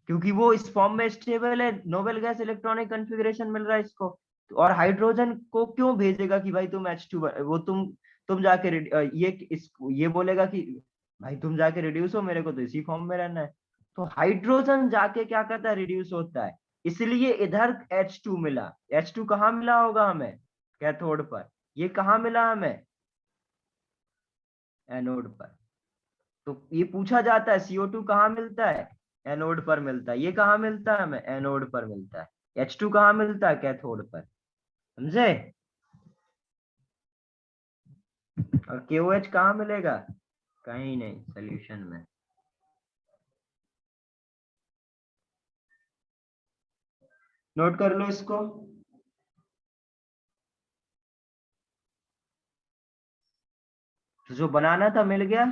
क्योंकि वो इस फॉर्म में स्टेबल है, नोबेल गैस इलेक्ट्रॉनिक कॉन्फ़िगरेशन मिल रहा है इसको। और हाइड्रोजन को क्यों भेजेगा कि भाई तुम H2, वो तुम जाके ये बोलेगा कि भाई तुम जाके रिड्यूस हो, मेरे को तो इसी फॉर्म में रहना है। तो हाइड्रोजन जाके क्या करता है, रिड्यूस होता है, इसलिए इधर H2 मिला। H2 कहाँ मिला होगा हमें, कैथोड पर। ये कहाँ मिला हमें, एनोड पर। तो ये पूछा जाता है CO2 कहाँ मिलता है, एनोड पर मिलता है। ये कहाँ मिलता है हमें, एनोड पर मिलता है। H2 कहाँ मिलता है, कैथोड पर, समझे। और KOH कहाँ मिलेगा, कहीं नहीं, सोल्यूशन में। नोट कर लो इसको। तो जो बनाना था मिल गया।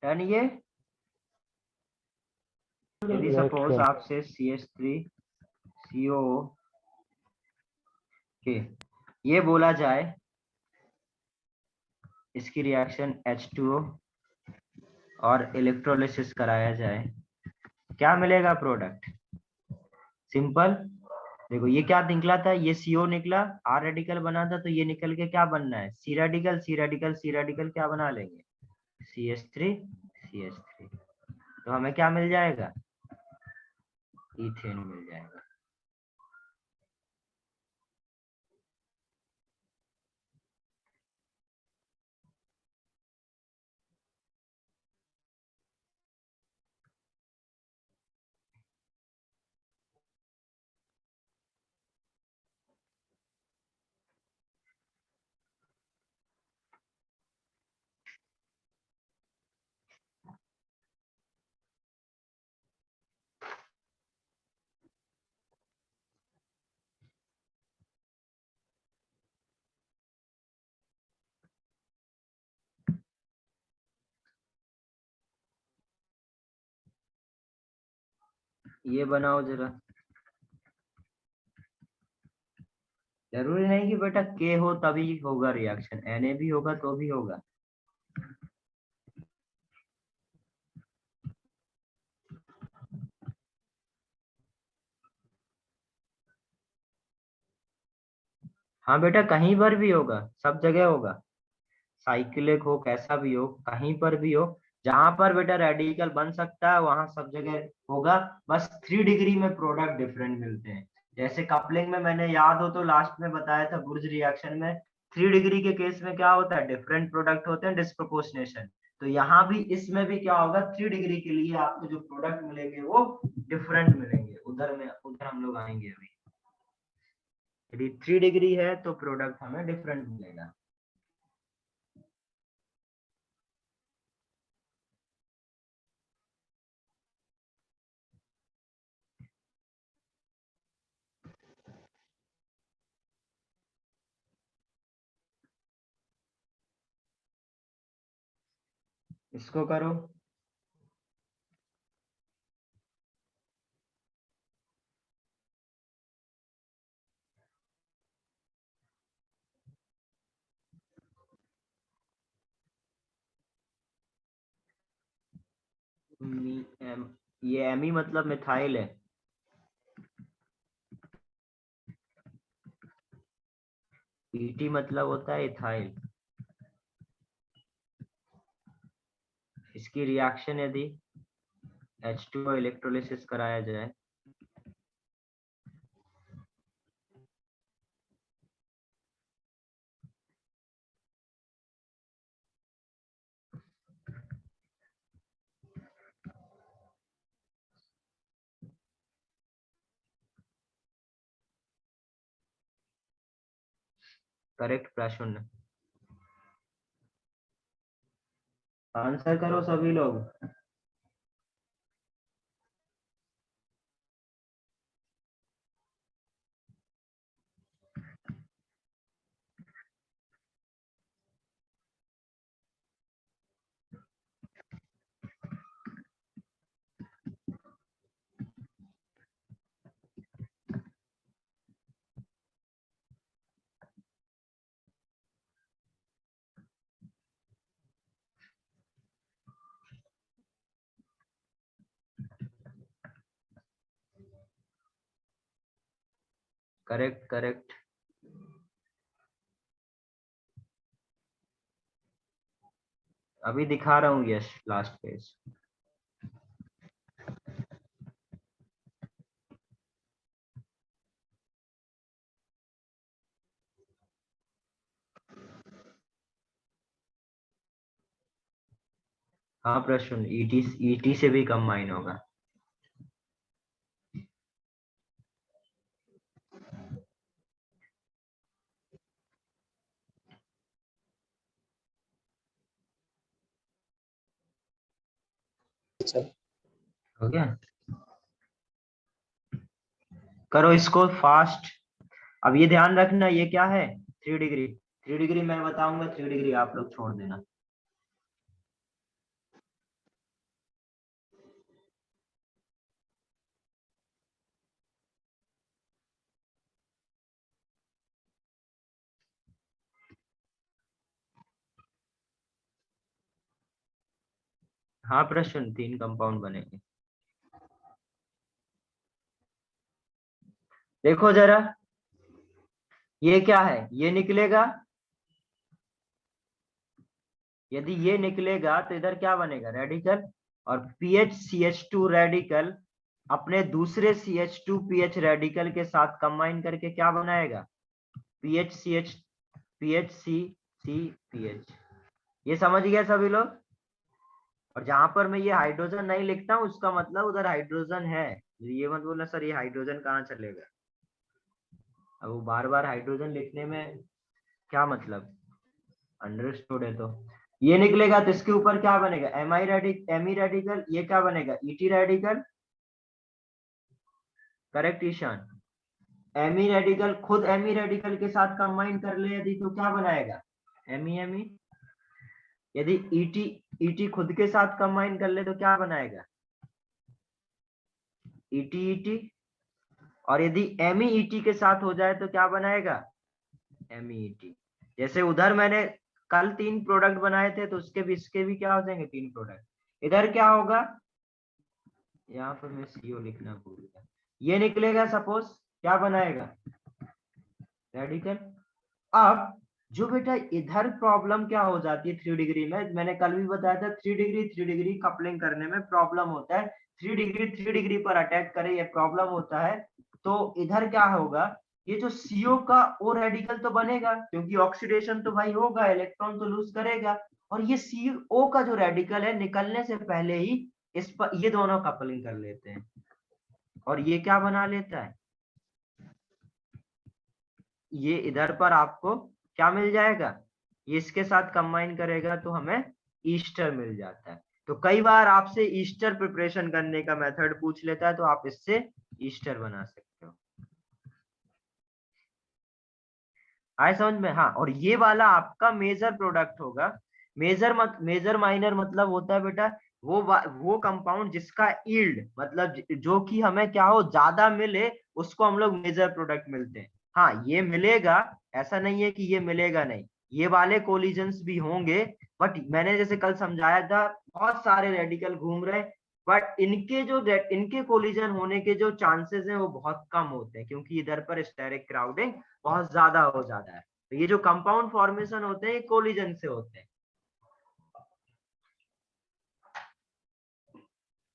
डन ये। यदि सपोज आपसे CH3CO के ये बोला जाए इसकी रिएक्शन H2O और इलेक्ट्रोलिसिस कराया जाए, क्या मिलेगा प्रोडक्ट? सिंपल। देखो ये क्या निकला था, ये CO निकला, R रेडिकल बना था, तो ये निकल के क्या बनना है? C radical, C radical, C radical क्या बना लेंगे? CH3 CH3। तो हमें क्या मिल जाएगा? इथेन मिल जाएगा। ये बनाओ जरा। जरूरी नहीं कि बेटा के हो तभी होगा रिएक्शन, Na भी होगा तो भी होगा। हाँ बेटा कहीं पर भी होगा, सब जगह होगा, साइक्लिक हो कैसा भी हो, कहीं पर भी हो, जहां पर बेटा रेडिकल बन सकता है वहां सब जगह होगा। बस 3 डिग्री में प्रोडक्ट डिफरेंट मिलते हैं। जैसे कपलिंग में मैंने याद हो तो लास्ट में बताया था, बुर्ज रिएक्शन में 3 डिग्री के केस में क्या होता है? डिफरेंट प्रोडक्ट होते हैं, डिस्प्रोपोर्शनेशन। तो यहाँ भी इसमें भी क्या होगा? 3 डिग्री के लिए आपको जो प्रोडक्ट मिलेंगे वो डिफरेंट मिलेंगे। उधर हम लोग आएंगे अभी। यदि 3 डिग्री है तो प्रोडक्ट हमें डिफरेंट मिलेगा। इसको करो। ये एमी मतलब मिथाइल है। पीटी मतलब होता है इथाइल। इसकी रिएक्शन यदि H2O इलेक्ट्रोलिसिस कराया जाए करेक्ट प्रश्न। आंसर करो सभी लोग। Correct correct. अभी दिखा रहा हूँ यश लास्ट पेज। हाँ प्रश्न, ईटी से भी कम माइन होगा। हो गया? करो इसको फास्ट। अब ये ध्यान रखना, ये क्या है? 3 डिग्री। 3 डिग्री मैं बताऊंगा, 3 डिग्री आप लोग छोड़ देना। हाँ प्रश्न, 3 कंपाउंड बनेंगे। देखो जरा, ये क्या है, ये निकलेगा, यदि ये निकलेगा तो इधर क्या बनेगा, रेडिकल, और PHCH2 रेडिकल अपने दूसरे CH2PH रेडिकल के साथ कंबाइन करके क्या बनाएगा, PHCCPH। ये समझ गया सभी लोग। और जहां पर मैं ये हाइड्रोजन नहीं लिखता हूं उसका मतलब उधर हाइड्रोजन है, ये मत बोलना सर ये हाइड्रोजन कहाँ चलेगा। अब वो बार बार हाइड्रोजन लिखने में क्या मतलब, अंडरस्टूड है। तो ये निकलेगा तो इसके ऊपर क्या बनेगा, एमी रेडिकल, ये क्या बनेगा, ET रेडिकल। करेक्ट ईशान। एमी रेडिकल खुद एमी रेडिकल के साथ कंबाइन कर ले यदि तो क्या बनाएगा, एमी। यदि ET खुद के साथ कंबाइन कर ले तो क्या बनाएगा, ET। और यदि MEET के साथ हो जाए तो क्या बनाएगा, MEET। जैसे उधर मैंने कल 3 प्रोडक्ट बनाए थे तो उसके भी इसके भी क्या हो जाएंगे 3 प्रोडक्ट। इधर क्या होगा, यहाँ पर मैं CO लिखना भूल गया, ये निकलेगा सपोज, क्या बनाएगा, रेडिकल। अब जो बेटा इधर प्रॉब्लम क्या हो जाती है 3 डिग्री में, मैंने कल भी बताया था 3 डिग्री कपलिंग करने में प्रॉब्लम होता है, 3 डिग्री पर अटैक करे ये प्रॉब्लम होता है। तो इधर क्या होगा, ये जो CO का O रेडिकल तो बनेगा क्योंकि ऑक्सीडेशन तो भाई होगा, इलेक्ट्रॉन तो लूज करेगा, और ये CO का जो रेडिकल है निकलने से पहले ही इस पर ये दोनों कपलिंग कर लेते हैं और ये क्या बना लेता है, ये इधर पर आपको क्या मिल जाएगा, ये इसके साथ कंबाइन करेगा तो हमें ईस्टर मिल जाता है। तो कई बार आपसे ईस्टर प्रिपरेशन करने का मेथड पूछ लेता है तो आप इससे ईस्टर बना सकते हो। आए समझ में। हाँ, और ये वाला आपका मेजर प्रोडक्ट होगा। मेजर माइनर मतलब होता है बेटा वो कंपाउंड जिसका यील्ड मतलब जो कि हमें क्या हो ज्यादा मिले उसको हम लोग मेजर प्रोडक्ट मिलते हैं। हाँ ये मिलेगा, ऐसा नहीं है कि ये मिलेगा नहीं, ये वाले कोलिजन्स भी होंगे, बट मैंने जैसे कल समझाया था बहुत सारे रेडिकल घूम रहे, बट इनके कोलिजन होने के जो चांसेस हैं वो बहुत कम होते हैं क्योंकि इधर पर स्टेरिक क्राउडिंग बहुत ज्यादा हो जाता है। तो ये जो कंपाउंड फॉर्मेशन होते हैं कोलिजन से होते हैं।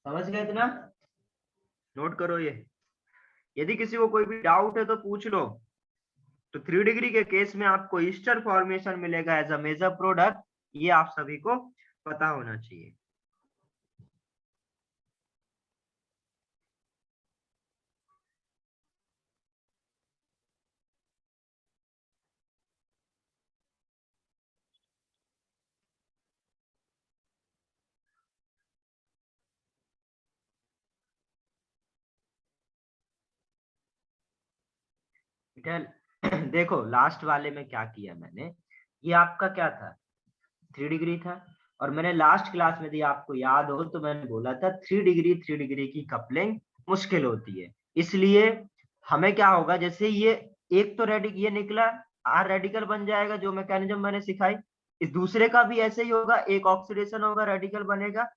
समझ गए इतना, नोट करो ये। यदि किसी को कोई भी डाउट है तो पूछ लो। तो 3 डिग्री के केस में आपको ईस्टर फॉर्मेशन मिलेगा एज अ मेजर प्रोडक्ट, ये आप सभी को पता होना चाहिए। देखो लास्ट वाले में क्या किया मैंने, ये आपका क्या था 3 डिग्री था, और मैंने लास्ट क्लास में यदि आपको याद हो तो मैंने बोला था 3 डिग्री की कपलिंग मुश्किल होती है, इसलिए हमें क्या होगा, जैसे ये एक तो ये निकला R रेडिकल बन जाएगा जो मैकेनिज्म मैंने सिखाई, इस दूसरे का भी ऐसे ही होगा, एक ऑक्सीडेशन होगा रेडिकल बनेगा,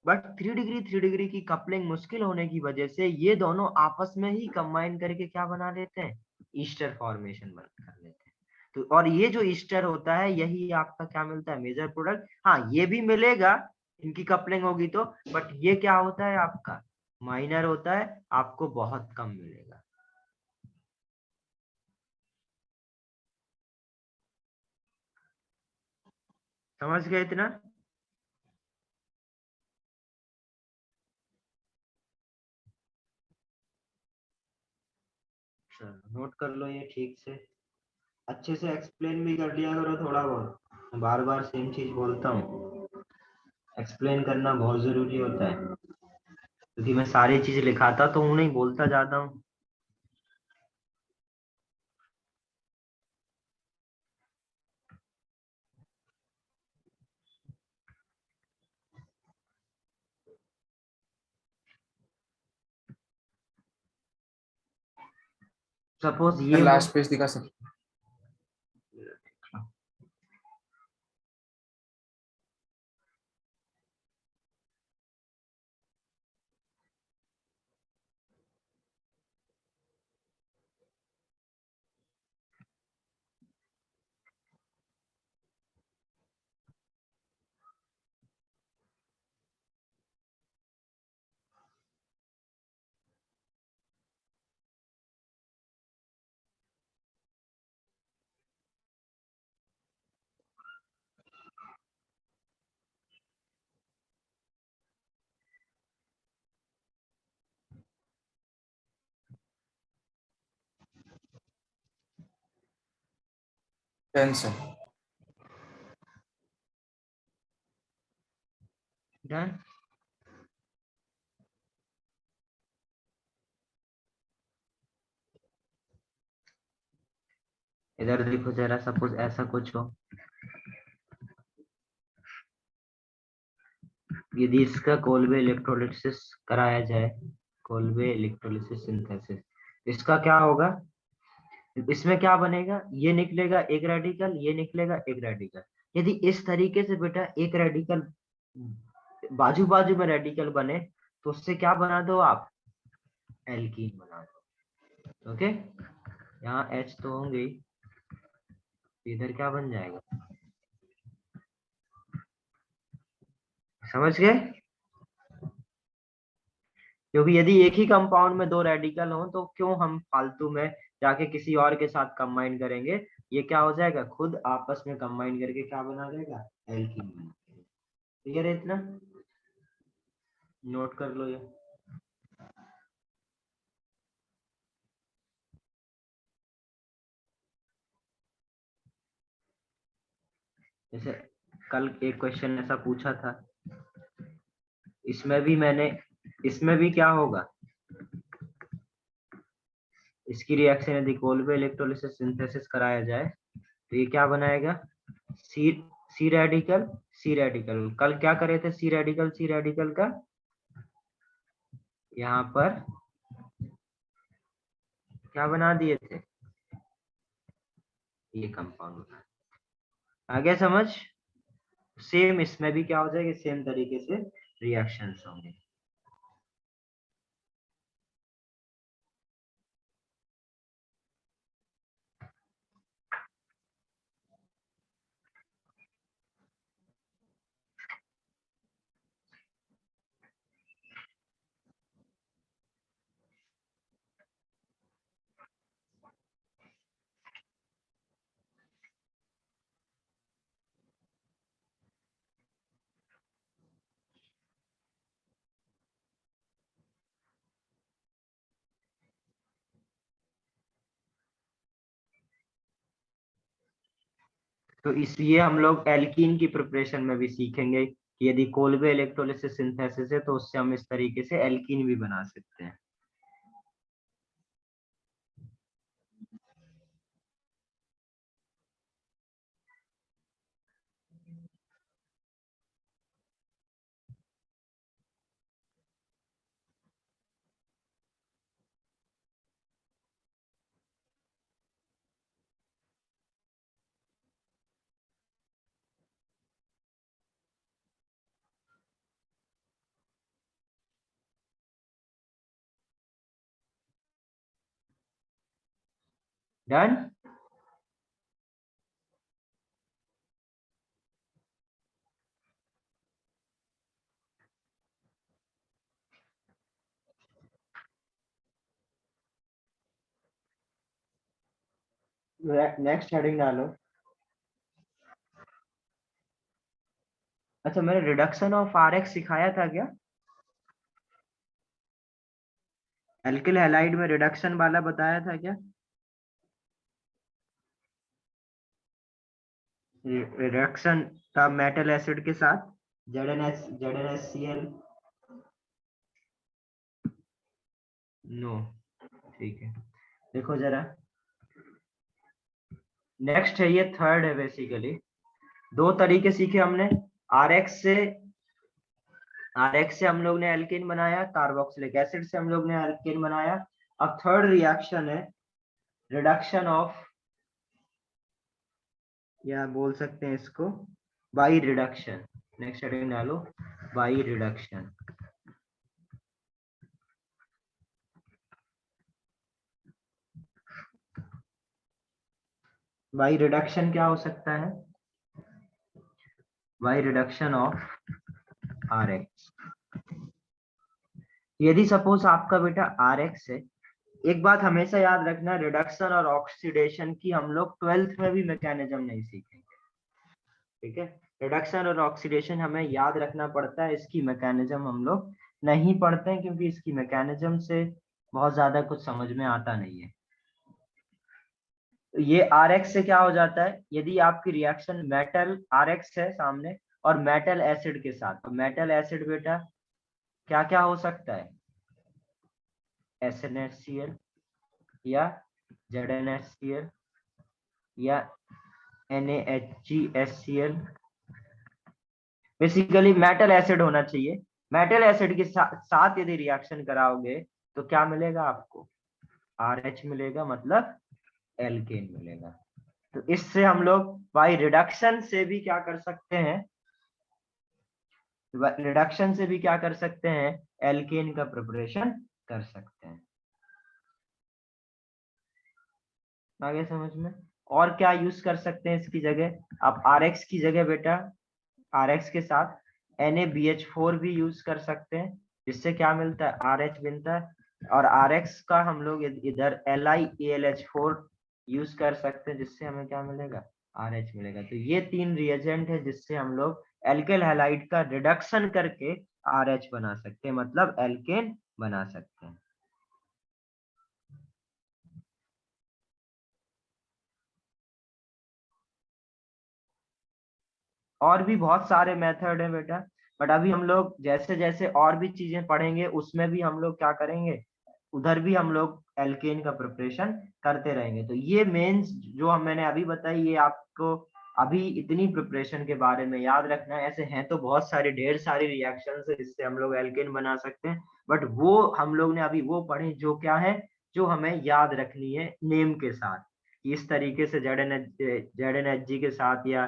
बट 3 डिग्री की कपलिंग मुश्किल होने की वजह से ये दोनों आपस में ही कंबाइन करके क्या बना लेते हैं, ईस्टर फॉर्मेशन कर लेते हैं। तो और ये जो ईस्टर होता है यही आपका क्या मिलता है, मेजर प्रोडक्ट। हाँ ये भी मिलेगा इनकी कपलिंग होगी तो, बट ये क्या होता है आपका माइनर होता है, आपको बहुत कम मिलेगा। समझ गए इतना। नोट कर लो ये ठीक से, अच्छे से एक्सप्लेन भी कर लिया करो, थोड़ा बहुत बार बार सेम चीज बोलता हूँ, एक्सप्लेन करना बहुत जरूरी होता है क्योंकि मैं सारी चीज लिखाता तो हूँ नहीं, बोलता जाता हूँ। सपोज ये लास्ट पेज दिखा सर। 10 sir. डन। इधर देखो जरा, सपोज ऐसा कुछ हो, यदि इसका कोल्बे इलेक्ट्रोलिसिस कराया जाए, कोल्बे इलेक्ट्रोलिसिस सिंथेसिस, इसका क्या होगा, इसमें क्या बनेगा, ये निकलेगा एक रेडिकल, ये निकलेगा एक रेडिकल। यदि इस तरीके से बेटा एक रेडिकल बाजू बाजू में रेडिकल बने तो उससे क्या बना दो आप, एल्कीन बना दो। ओके, यहाँ H तो होंगे, इधर क्या बन जाएगा, समझ गए? क्योंकि यदि एक ही कंपाउंड में दो रेडिकल हो तो क्यों हम फालतू में जाके किसी और के साथ कंबाइन करेंगे, ये क्या हो जाएगा, खुद आपस में कंबाइन करके क्या बना देगा, एल्कीन बना देगा। क्लियर है इतना, नोट कर लो ये। जैसे कल एक क्वेश्चन ऐसा पूछा था, इसमें भी क्या होगा, इसकी रिएक्शन यदि कोल्बे इलेक्ट्रोलिसिस सिंथेसिस कराया जाए तो ये क्या बनाएगा, सी रेडिकल सी रेडिकल। कल क्या करे थे, सी रेडिकल का यहाँ पर क्या बना दिए थे, ये कंपाउंड। आगे समझ, सेम इसमें भी क्या हो जाएगा, सेम तरीके से रिएक्शंस होंगे। तो इसलिए हम लोग एल्कीन की प्रिपरेशन में भी सीखेंगे कि यदि कोल्बे इलेक्ट्रोलिसिस सिंथेसिस है तो उससे हम इस तरीके से एल्कीन भी बना सकते हैं। डन। नेक्स्ट हेडिंग डालो। अच्छा, मैंने रिडक्शन ऑफ आरएक्स सिखाया था क्या, एल्किल हैलाइड में रिडक्शन वाला बताया था क्या, रिडक्शन का मेटल एसिड के साथ ZnHCl, नो, ठीक है। देखो जरा, नेक्स्ट है ये थर्ड है, बेसिकली दो तरीके सीखे हमने, आरएक्स से हम लोग ने एल्केन बनाया, कार्बोक्सिलिक एसिड से हम लोग ने एल्केन बनाया। अब थर्ड रिएक्शन है रिडक्शन ऑफ, या बोल सकते हैं इसको बाई रिडक्शन। नेक्स्ट हेडिंग डालो, बाई रिडक्शन। बाई रिडक्शन क्या हो सकता है, बाई रिडक्शन ऑफ आरएक्स। यदि सपोज आपका बेटा आरएक्स है, एक बात हमेशा याद रखना, रिडक्शन और ऑक्सीडेशन की हम लोग 12th में भी मैकेनिज्म नहीं सीखेंगे, ठीक है। रिडक्शन और ऑक्सीडेशन हमें याद रखना पड़ता है, इसकी मैकेनिज्म हम लोग नहीं पढ़ते हैं क्योंकि इसकी मैकेनिज्म से बहुत ज्यादा कुछ समझ में आता नहीं है। ये RX से क्या हो जाता है, यदि आपकी रिएक्शन मेटल RX है सामने और मेटल एसिड के साथ, तो मेटल एसिड बेटा क्या क्या हो सकता है, SnHCl या ZnHCl या NaHgSCl। बेसिकली मेटल एसिड होना चाहिए। मेटल एसिड के साथ यदि रिएक्शन कराओगे तो क्या मिलेगा आपको, RH मिलेगा, मतलब एल्केन मिलेगा। तो इससे हम लोग बाय रिडक्शन से भी क्या कर सकते हैं, रिडक्शन से भी क्या कर सकते हैं, एल्केन का प्रिपरेशन कर सकते हैं। आगे समझ में? और क्या यूज कर सकते हैं इसकी जगह, आप RX की जगह बेटा RX के साथ NaBH4 भी यूज कर सकते हैं, जिससे क्या मिलता है, RH मिलता है। और RX का हम लोग इधर LiAlH4 यूज कर सकते हैं, जिससे हमें क्या मिलेगा, RH मिलेगा। तो ये 3 रिएजेंट है जिससे हम लोग एल्केल हैलाइड का रिडक्शन करके RH बना सकते हैं, मतलब एल्केन बना सकते हैं। और भी बहुत सारे मेथड है बेटा, बट अभी हम लोग जैसे जैसे और भी चीजें पढ़ेंगे उसमें भी हम लोग क्या करेंगे, उधर भी हम लोग एल्केन का प्रिपरेशन करते रहेंगे। तो ये मेंस जो हम मैंने अभी बताई, ये आपको अभी इतनी प्रिपरेशन के बारे में याद रखना है। ऐसे हैं तो बहुत सारे, ढेर सारी रिएक्शंस है जिससे हम लोग एल्केन बना सकते हैं, बट वो हम लोग ने अभी वो पढ़े जो क्या है, जो हमें याद रखनी है नेम के साथ। इस तरीके से ZnHg के साथ या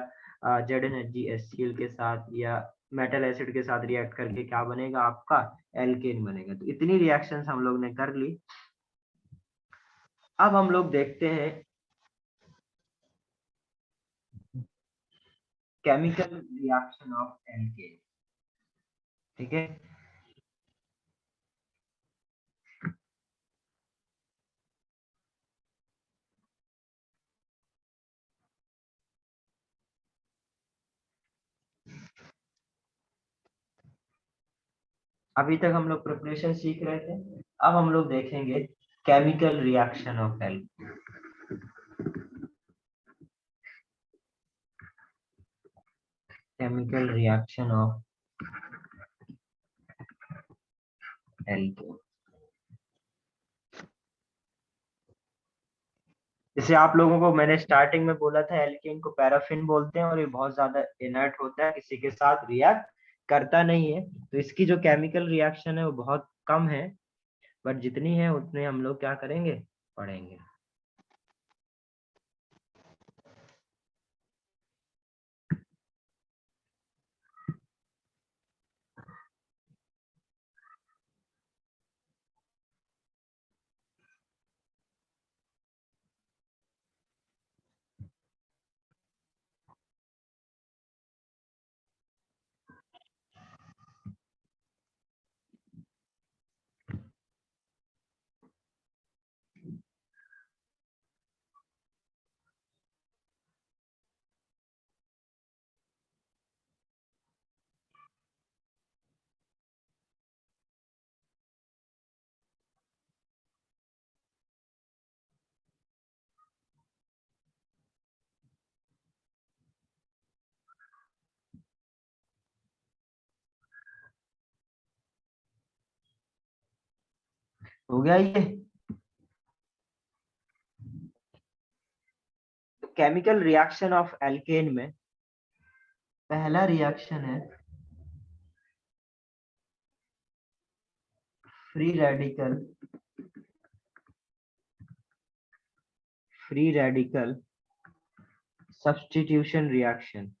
ZnHgSCl के साथ या मेटल एसिड के साथ रिएक्ट करके क्या बनेगा, आपका एल्केन बनेगा। तो इतनी रिएक्शंस हम लोग ने कर ली। अब हम लोग देखते हैं केमिकल रिएक्शन ऑफ एल्केन। ठीक है, अभी तक हम लोग प्रिपरेशन सीख रहे थे, अब हम लोग देखेंगे chemical reaction of alkene. Chemical reaction of alkene, जैसे आप लोगों को मैंने स्टार्टिंग में बोला था, एल्केन को पैराफिन बोलते हैं और ये बहुत ज्यादा इनर्ट होता है, किसी के साथ रिएक्ट करता नहीं है। तो इसकी जो केमिकल रिएक्शन है वो बहुत कम है, बट जितनी है उतने हम लोग क्या करेंगे, पढ़ेंगे। हो गया ये। तो केमिकल रिएक्शन ऑफ एल्केन में पहला रिएक्शन है free radical substitution reaction.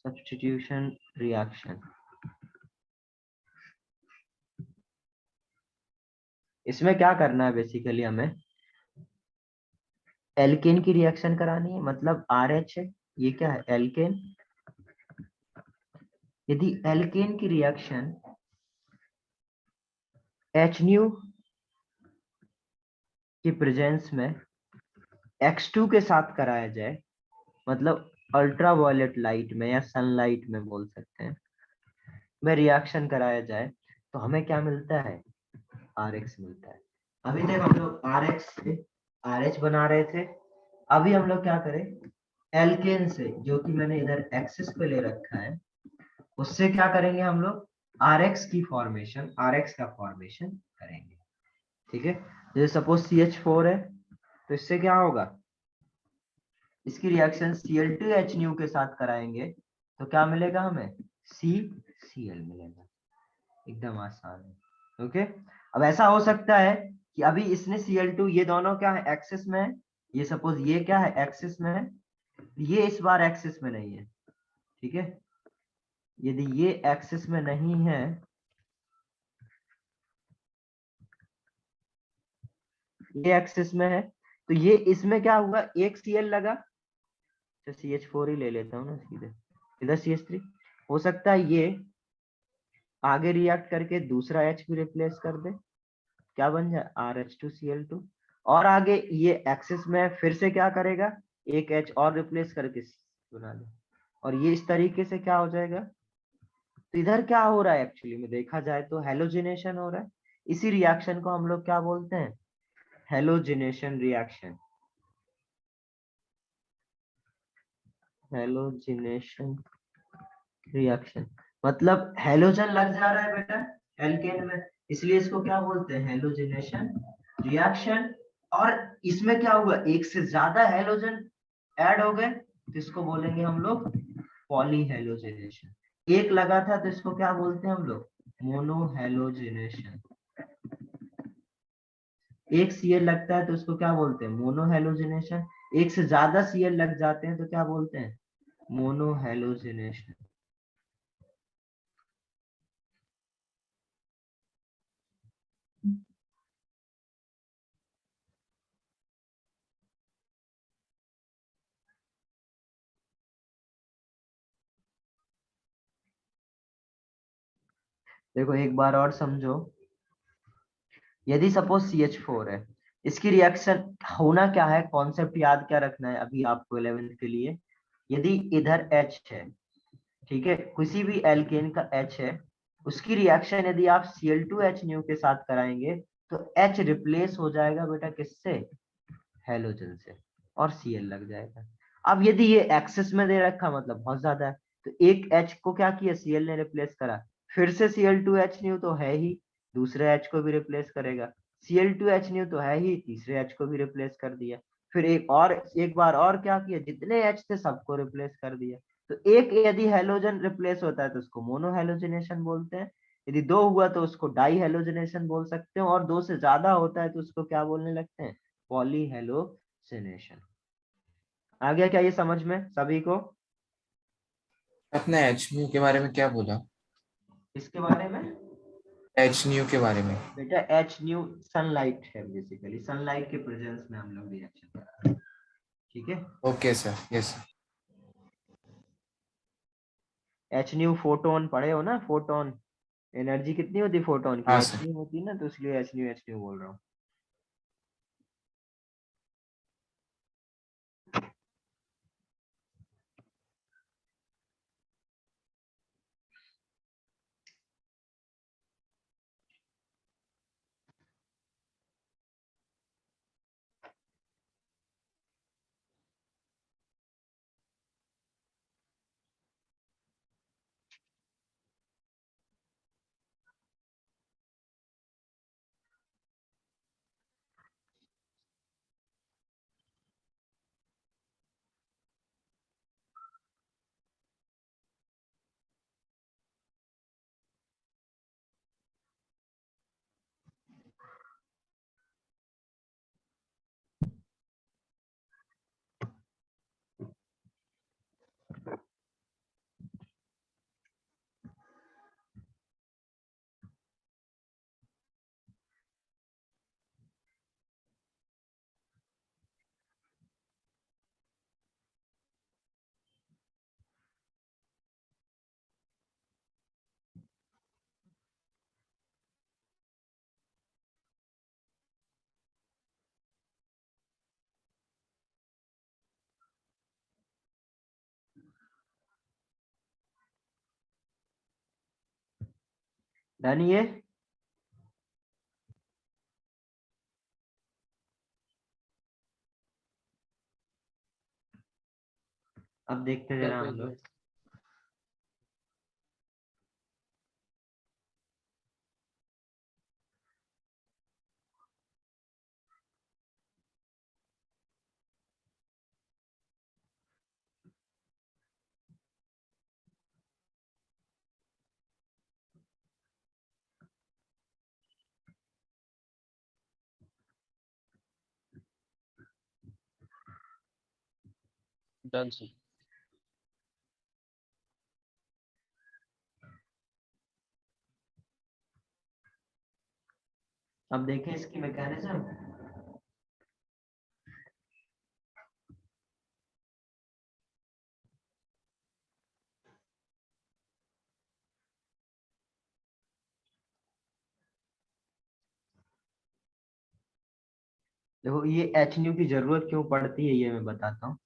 Substitution reaction. इसमें क्या करना है, बेसिकली हमें एल्केन की रिएक्शन करानी है, मतलब RH है, ये क्या है, एल्केन। यदि एल्केन की रिएक्शन HNu की प्रेजेंस में X2 के साथ कराया जाए, मतलब अल्ट्रावायलेट लाइट में या सनलाइट में बोल सकते हैं, में रिएक्शन कराया जाए तो हमें क्या मिलता है, RX मिलता है। अभी तक हम लोग RX से RH बना रहे थे, अभी हम लोग क्या करें, एल्केन से, जो कि मैंने इधर एक्सिस पे ले रखा है, उससे क्या करेंगे हम लोग, RX की फॉर्मेशन, RX का फॉर्मेशन करेंगे। ठीक है, जैसे सपोज CH4 है, तो इससे क्या होगा, इसकी रिएक्शन Cl2H के साथ कराएंगे तो क्या मिलेगा हमें, CCl मिलेगा। एकदम आसान है। ओके, अब ऐसा हो सकता है कि अभी इसने Cl2, ये दोनों क्या है, एक्सिस में है, ये सपोज ये क्या है, एक्सिस में है, ये इस बार एक्सिस में नहीं है। ठीक है, यदि ये एक्सिस में नहीं है, ये एक्सिस में है, तो ये इसमें क्या हुआ, एक Cl लगा, तो CH4 ही ले लेता हूँ ना सीधे, इधर CH3, हो सकता है ये आगे रिएक्ट करके दूसरा H भी रिप्लेस कर दे, क्या बन जाए, RH2Cl2, और आगे ये एक्सिस में फिर से क्या करेगा, एक H और रिप्लेस करके बना दे, और ये इस तरीके से क्या हो जाएगा। तो इधर क्या हो रहा है, एक्चुअली में देखा जाए तो हेलोजिनेशन हो रहा है। इसी रिएक्शन को हम लोग क्या बोलते हैं, हेलोजिनेशन रिएक्शन, हेलोजिनेशन रिएक्शन, मतलब हेलोजन लग जा रहा है बेटा एल्केन में, इसलिए इसको क्या बोलते हैं, हेलोजिनेशन रिएक्शन। और इसमें क्या हुआ, एक से ज्यादा हेलोजन ऐड हो गए, तो इसको बोलेंगे हम लोग पॉलीहेलोजिनेशन। एक लगा था तो इसको क्या बोलते हैं हम लोग, मोनोहेलोजिनेशन। एक Cl लगता है तो उसको क्या बोलते हैं, मोनोहेलोजिनेशन। एक से ज्यादा Cl लग जाते हैं तो क्या बोलते हैं, मोनोहेलोजिनेशन। देखो एक बार और समझो, यदि सपोज CH4 है, इसकी रिएक्शन होना क्या है, कॉन्सेप्ट याद क्या रखना है अभी आपको 11th के लिए। यदि इधर H है, ठीक है, किसी भी एल्केन का H है, उसकी रिएक्शन यदि आप Cl2H के साथ कराएंगे तो H रिप्लेस हो जाएगा बेटा किससे, हेलोजन से, और Cl लग जाएगा। अब यदि ये एक्सेस में दे रखा, मतलब बहुत ज्यादा है, तो एक H को क्या किया, Cl ने रिप्लेस करा, फिर से Cl2H तो है ही, दूसरे H को भी रिप्लेस करेगा, Cl2H तो है ही, तीसरे H को भी रिप्लेस कर दिया, फिर एक बार और क्या किया, जितने H थे सबको रिप्लेस कर दिया। तो एक यदि हेलोजन रिप्लेस होता है तो उसको मोनोहेलोजिनेशन बोलते हैं, यदि दो हुआ तो उसको डाई हेलोजिनेशन बोल सकते हैं, और दो से ज्यादा होता है तो उसको क्या बोलने लगते हैं, पॉलीहेलोजिनेशन। आ गया क्या ये समझ में सभी को। आपने एच न्यू के बारे में क्या बोला? इसके बारे में एच न्यू के बारे में? बेटा एच न्यू सनलाइट है, बेसिकली सनलाइट के प्रेजेंस में हम लोग रिएक्शन कर रहे हैं। ठीक है, okay sir, yes sir. H new photon पढ़े हो ना, फोटोन एनर्जी कितनी होती है फोटोन की, हाँ एच सर। न्यू होती है ना, तो इसलिए एच न्यू बोल रहा हूँ। डन ये। अब देखते जरा हम लोग। Done sir. अब देखें इसकी मैकेनिज्म। देखो ये एच न्यू की जरूरत क्यों पड़ती है ये मैं बताता हूँ।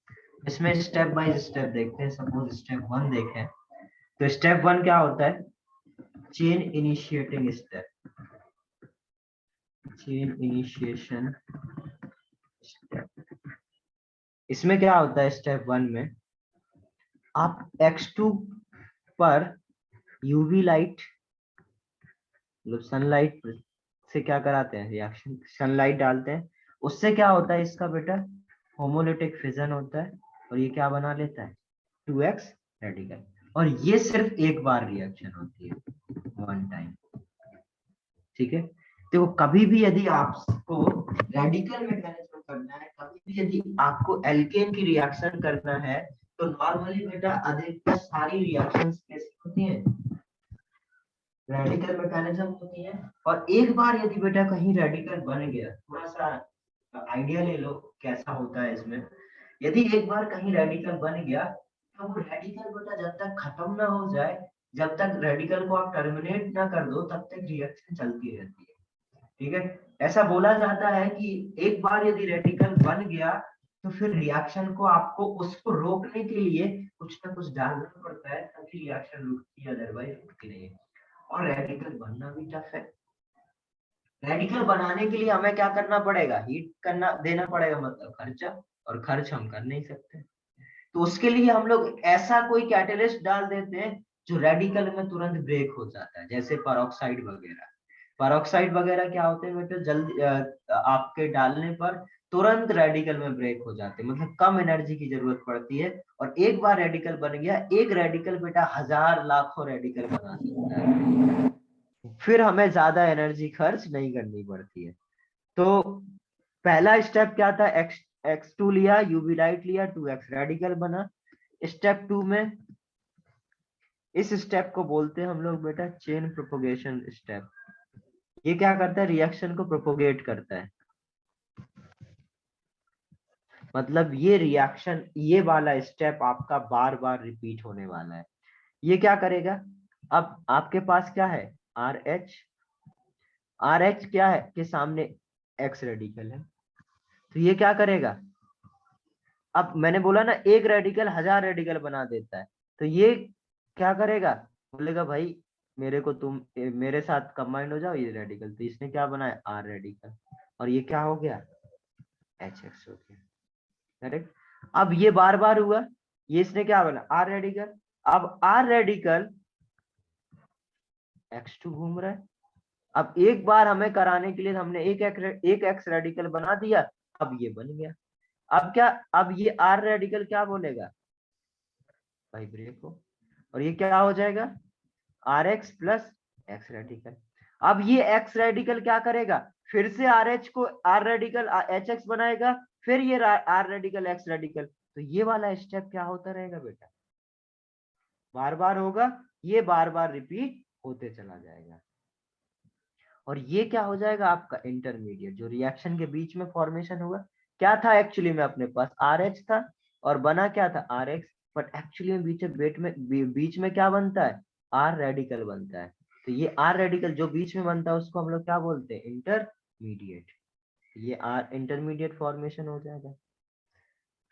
इसमें स्टेप बाय स्टेप देखते हैं। सपोज स्टेप 1 देखें तो स्टेप 1 क्या होता है? Chain initiating step, chain initiation step. इसमें क्या होता है स्टेप 1 में आप x2 पर यूवी लाइट मतलब सनलाइट से क्या कराते हैं रिएक्शन, सनलाइट डालते हैं। उससे क्या होता है इसका बेटा होमोलिटिक फिजन होता है और ये क्या बना लेता है 2x रेडिकल। और ये सिर्फ एक बार रिएक्शन होती है, वन टाइम। ठीक है। तो कभी भी यदि आपको रेडिकल मैकेनिज्म करना है, कभी भी यदि आपको एल्केन की रिएक्शन करना है तो नॉर्मली बेटा अधिकतर सारी रिएक्शंस कैसी होती हैं रेडिकल मैकेनिज्म होती है। और एक बार यदि बेटा कहीं रेडिकल बन गया, थोड़ा सा आइडिया ले लो कैसा होता है इसमें। यदि एक बार कहीं रेडिकल बन गया तो वो रेडिकल बेटा जब तक खत्म ना हो जाए, जब तक रेडिकल को आप टर्मिनेट ना कर दो तब तक रिएक्शन चलती रहती है। ठीक है। ऐसा बोला जाता है कि एक बार यदि रेडिकल बन गया तो फिर रिएक्शन को आपको उसको रोकने के लिए कुछ ना कुछ डालना पड़ता है तभी रिएक्शन रुकती है, अदरवाइज रुकती नहीं है। और रेडिकल बनना भी टफ है। रेडिकल बनाने के लिए हमें क्या करना पड़ेगा? हीट करना देना पड़ेगा, मतलब खर्चा, और खर्च हम कर नहीं सकते। तो उसके लिए हम लोग ऐसा कोई कैटलिस्ट डाल देते हैं जो रेडिकल में तुरंत ब्रेक हो जाता है, जैसे पेरोक्साइड वगैरह। पेरोक्साइड वगैरह क्या होते हैं बेटा जल्दी आपके डालने पर तुरंत रेडिकल में ब्रेक हो जाते हैं, मतलब कम एनर्जी की जरूरत पड़ती है। और एक बार रेडिकल बन गया, एक रेडिकल बेटा हजार लाखों रेडिकल बना सकता है, फिर हमें ज्यादा एनर्जी खर्च नहीं करनी पड़ती है। तो पहला स्टेप क्या था? x2 लिया, यूवी लाइट लिया, 2x रेडिकल बना। स्टेप 2 में इस स्टेप को बोलते हैं हम लोग बेटा चेन प्रोपोगेशन स्टेप। ये क्या करता है? रिएक्शन को प्रोपोगेट करता है। मतलब ये रिएक्शन, ये वाला स्टेप आपका बार बार रिपीट होने वाला है। ये क्या करेगा? अब आपके पास क्या है? RH। RH क्या है कि सामने X रेडिकल है, तो ये क्या करेगा? अब मैंने बोला ना एक रेडिकल हजार रेडिकल बना देता है, तो ये क्या करेगा? बोलेगा भाई मेरे को तुम मेरे साथ कंबाइंड हो जाओ ये रेडिकल। तो इसने क्या बनाया? R रेडिकल, और ये क्या हो गया? HX हो गया। करेक्ट। अब ये बार बार हुआ, ये इसने क्या बना? R radical. अब R रेडिकल X2 घूम रहा है। अब एक बार हमें कराने के लिए हमने एक एक्स रेडिकल बना दिया, अब ये बन गया। अब क्या? अब ये R रेडिकल क्या बोलेगा? भाई ब्रेक हो, और ये क्या हो जाएगा? RH plus X radical. अब ये X रेडिकल क्या करेगा? फिर से RH को R रेडिकल HX बनाएगा, फिर ये R रेडिकल X रेडिकल। तो ये वाला स्टेप क्या होता रहेगा बेटा? बार बार होगा, ये बार बार रिपीट होते चला जाएगा। और ये क्या हो जाएगा? आपका इंटरमीडिएट जो रिएक्शन के बीच में फॉर्मेशन होगा। क्या था एक्चुअली में? अपने पास RH था और बना क्या था? RX। बट एक्चुअली में बीच में क्या बनता है? R रेडिकल बनता है। तो ये R रेडिकल जो बीच में बनता है उसको हम लोग क्या बोलते हैं? इंटरमीडिएट। ये R इंटरमीडिएट फॉर्मेशन हो जाएगा।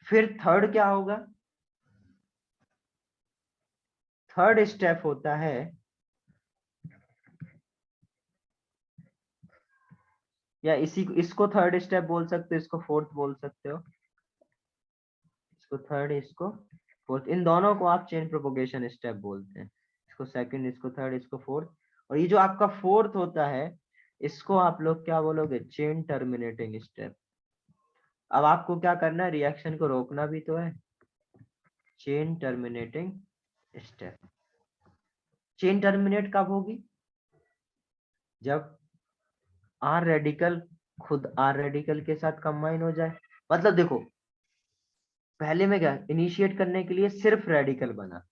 फिर थर्ड क्या होगा? थर्ड स्टेप होता है या इसको थर्ड स्टेप बोल सकते हो, इसको फोर्थ बोल सकते हो, इसको थर्ड, इसको फोर्थ, इन दोनों को आप चेन प्रोपोगेशन स्टेप बोलते हैं। इसको सेकंड, इसको थर्ड, इसको फोर्थ। और ये जो आपका फोर्थ होता है इसको आप लोग क्या बोलोगे, चेन टर्मिनेटिंग स्टेप। अब आपको क्या करना है, रिएक्शन को रोकना भी तो है, chain terminating step. Chain terminate कब होगी, जब आर रेडिकल खुद आर रेडिकल के साथ कंबाइन हो जाए। मतलब देखो पहले में क्या, इनिशिएट करने के लिए सिर्फ रेडिकल बना,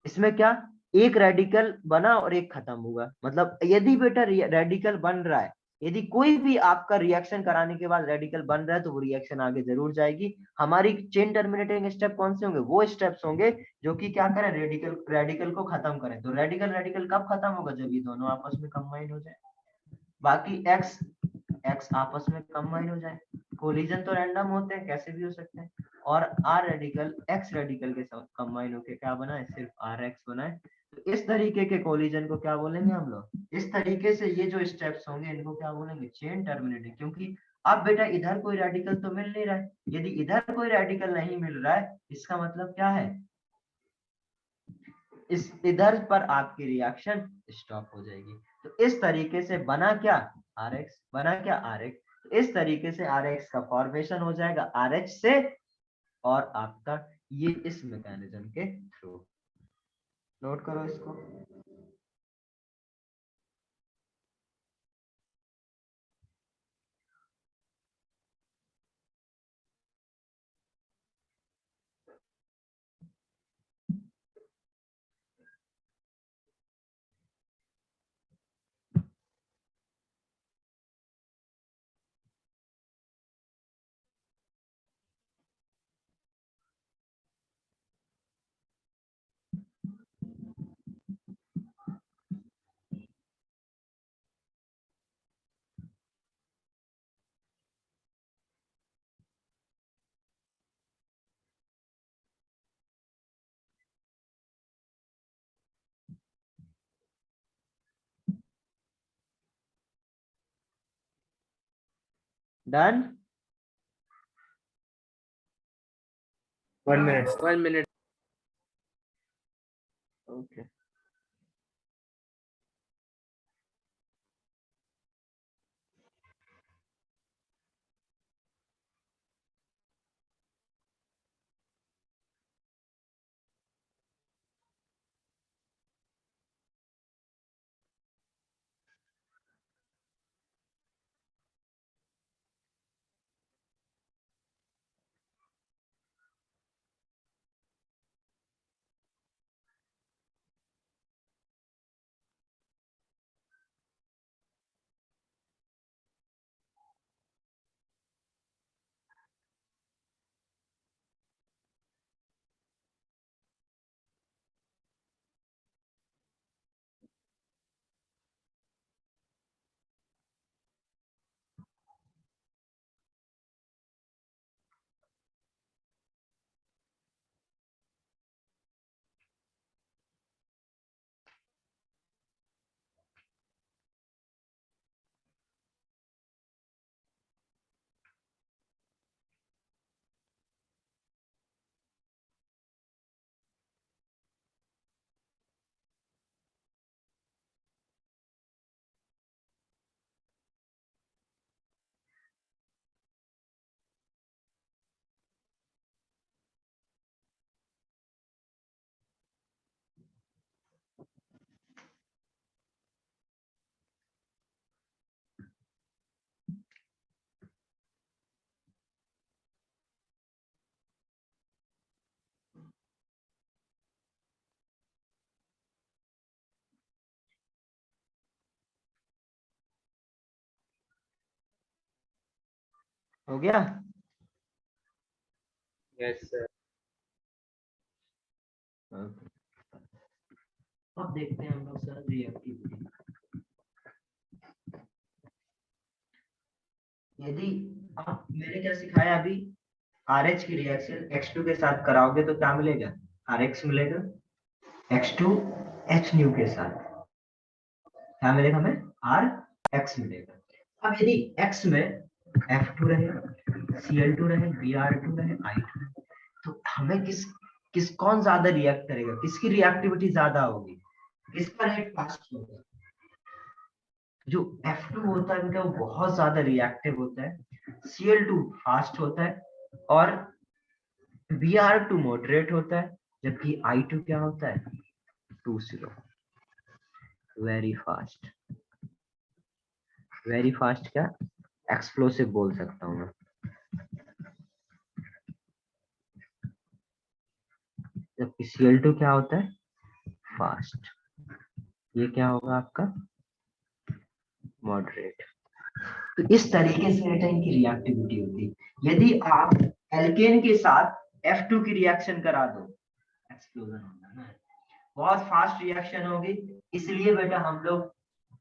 इसमें क्या एक रेडिकल बना और एक खत्म हुआ। मतलब यदि बेटा रेडिकल बन रहा है, यदि कोई भी आपका रिएक्शन कराने के बाद रेडिकल बन रहा है तो वो रिएक्शन आगे जरूर जाएगी। हमारी चेन टर्मिनेटिंग स्टेप कौन से होंगे, वो स्टेप्स होंगे जो कि क्या करें, रेडिकल को खत्म करें। तो रेडिकल कब खत्म होगा, जब ये दोनों आपस में कंबाइन हो जाए। बाकी एक्स आपस में कंबाइन हो जाए। कोलिजन तो रैंडम होते हैं, कैसे भी हो सकते हैं। और आर रेडिकल एक्स रेडिकल के साथ कंबाइन होके क्या बनाए, सिर्फ आर एक्स बनाए। तो इस तरीके के कोलिजन को क्या बोलेंगे हम लोग, इस तरीके से ये जो स्टेप्स होंगे इनको क्या बोलेंगे, चेन टर्मिनेटिंग। क्योंकि अब बेटा इधर कोई रेडिकल तो मिल नहीं रहा है, यदि इधर कोई रेडिकल नहीं मिल रहा है इसका मतलब क्या है, इस इधर पर आपकी रिएक्शन स्टॉप हो जाएगी। तो इस तरीके से बना क्या, आर एक्स, बना क्या आर एक्स। तो इस तरीके से आर एक्स का फॉर्मेशन हो जाएगा आर एच से, और आपका ये इस मैकेनिज्म के थ्रू। नोट करो इसको। डन। 1 minute, 1 minute. ओके हो गया। Yes, sir. Okay. अब देखते हैं हम लोग सर रिएक्टिविटी। यदि आप, मैंने क्या सिखाया अभी, RH की रिएक्शन X2 के साथ कराओगे तो क्या मिलेगा, RX मिलेगा, X2 H न्यू के साथ क्या मिलेगा, हमें RX मिलेगा। अब यदि X में F2 रहे, Cl2 रहे, Br2 रहे, I2 रहे, तो हमें किस कौन ज्यादा रिएक्ट करेगा, किसकी रिएक्टिविटी ज्यादा होगी, किसका रेट फास्ट होगा? जो F2 होता है बेटा वो बहुत ज्यादा रिएक्टिव होता है, Cl2 फास्ट होता है और Br2 मॉडरेट होता है, जबकि I2 क्या होता है 2 0 वेरी फास्ट। वेरी फास्ट क्या एक्सप्लोसिव बोल सकता हूँ मैं। जबकि Cl2 क्या होता है फास्ट। ये क्या होगा आपका मॉडरेट। तो इस तरीके से बेटा इनकी रिएक्टिविटी होती है। यदि आप एल्केन के साथ F2 की रिएक्शन करा दो, एक्सप्लोजन होगा ना, बहुत फास्ट रिएक्शन होगी, इसलिए बेटा हम लोग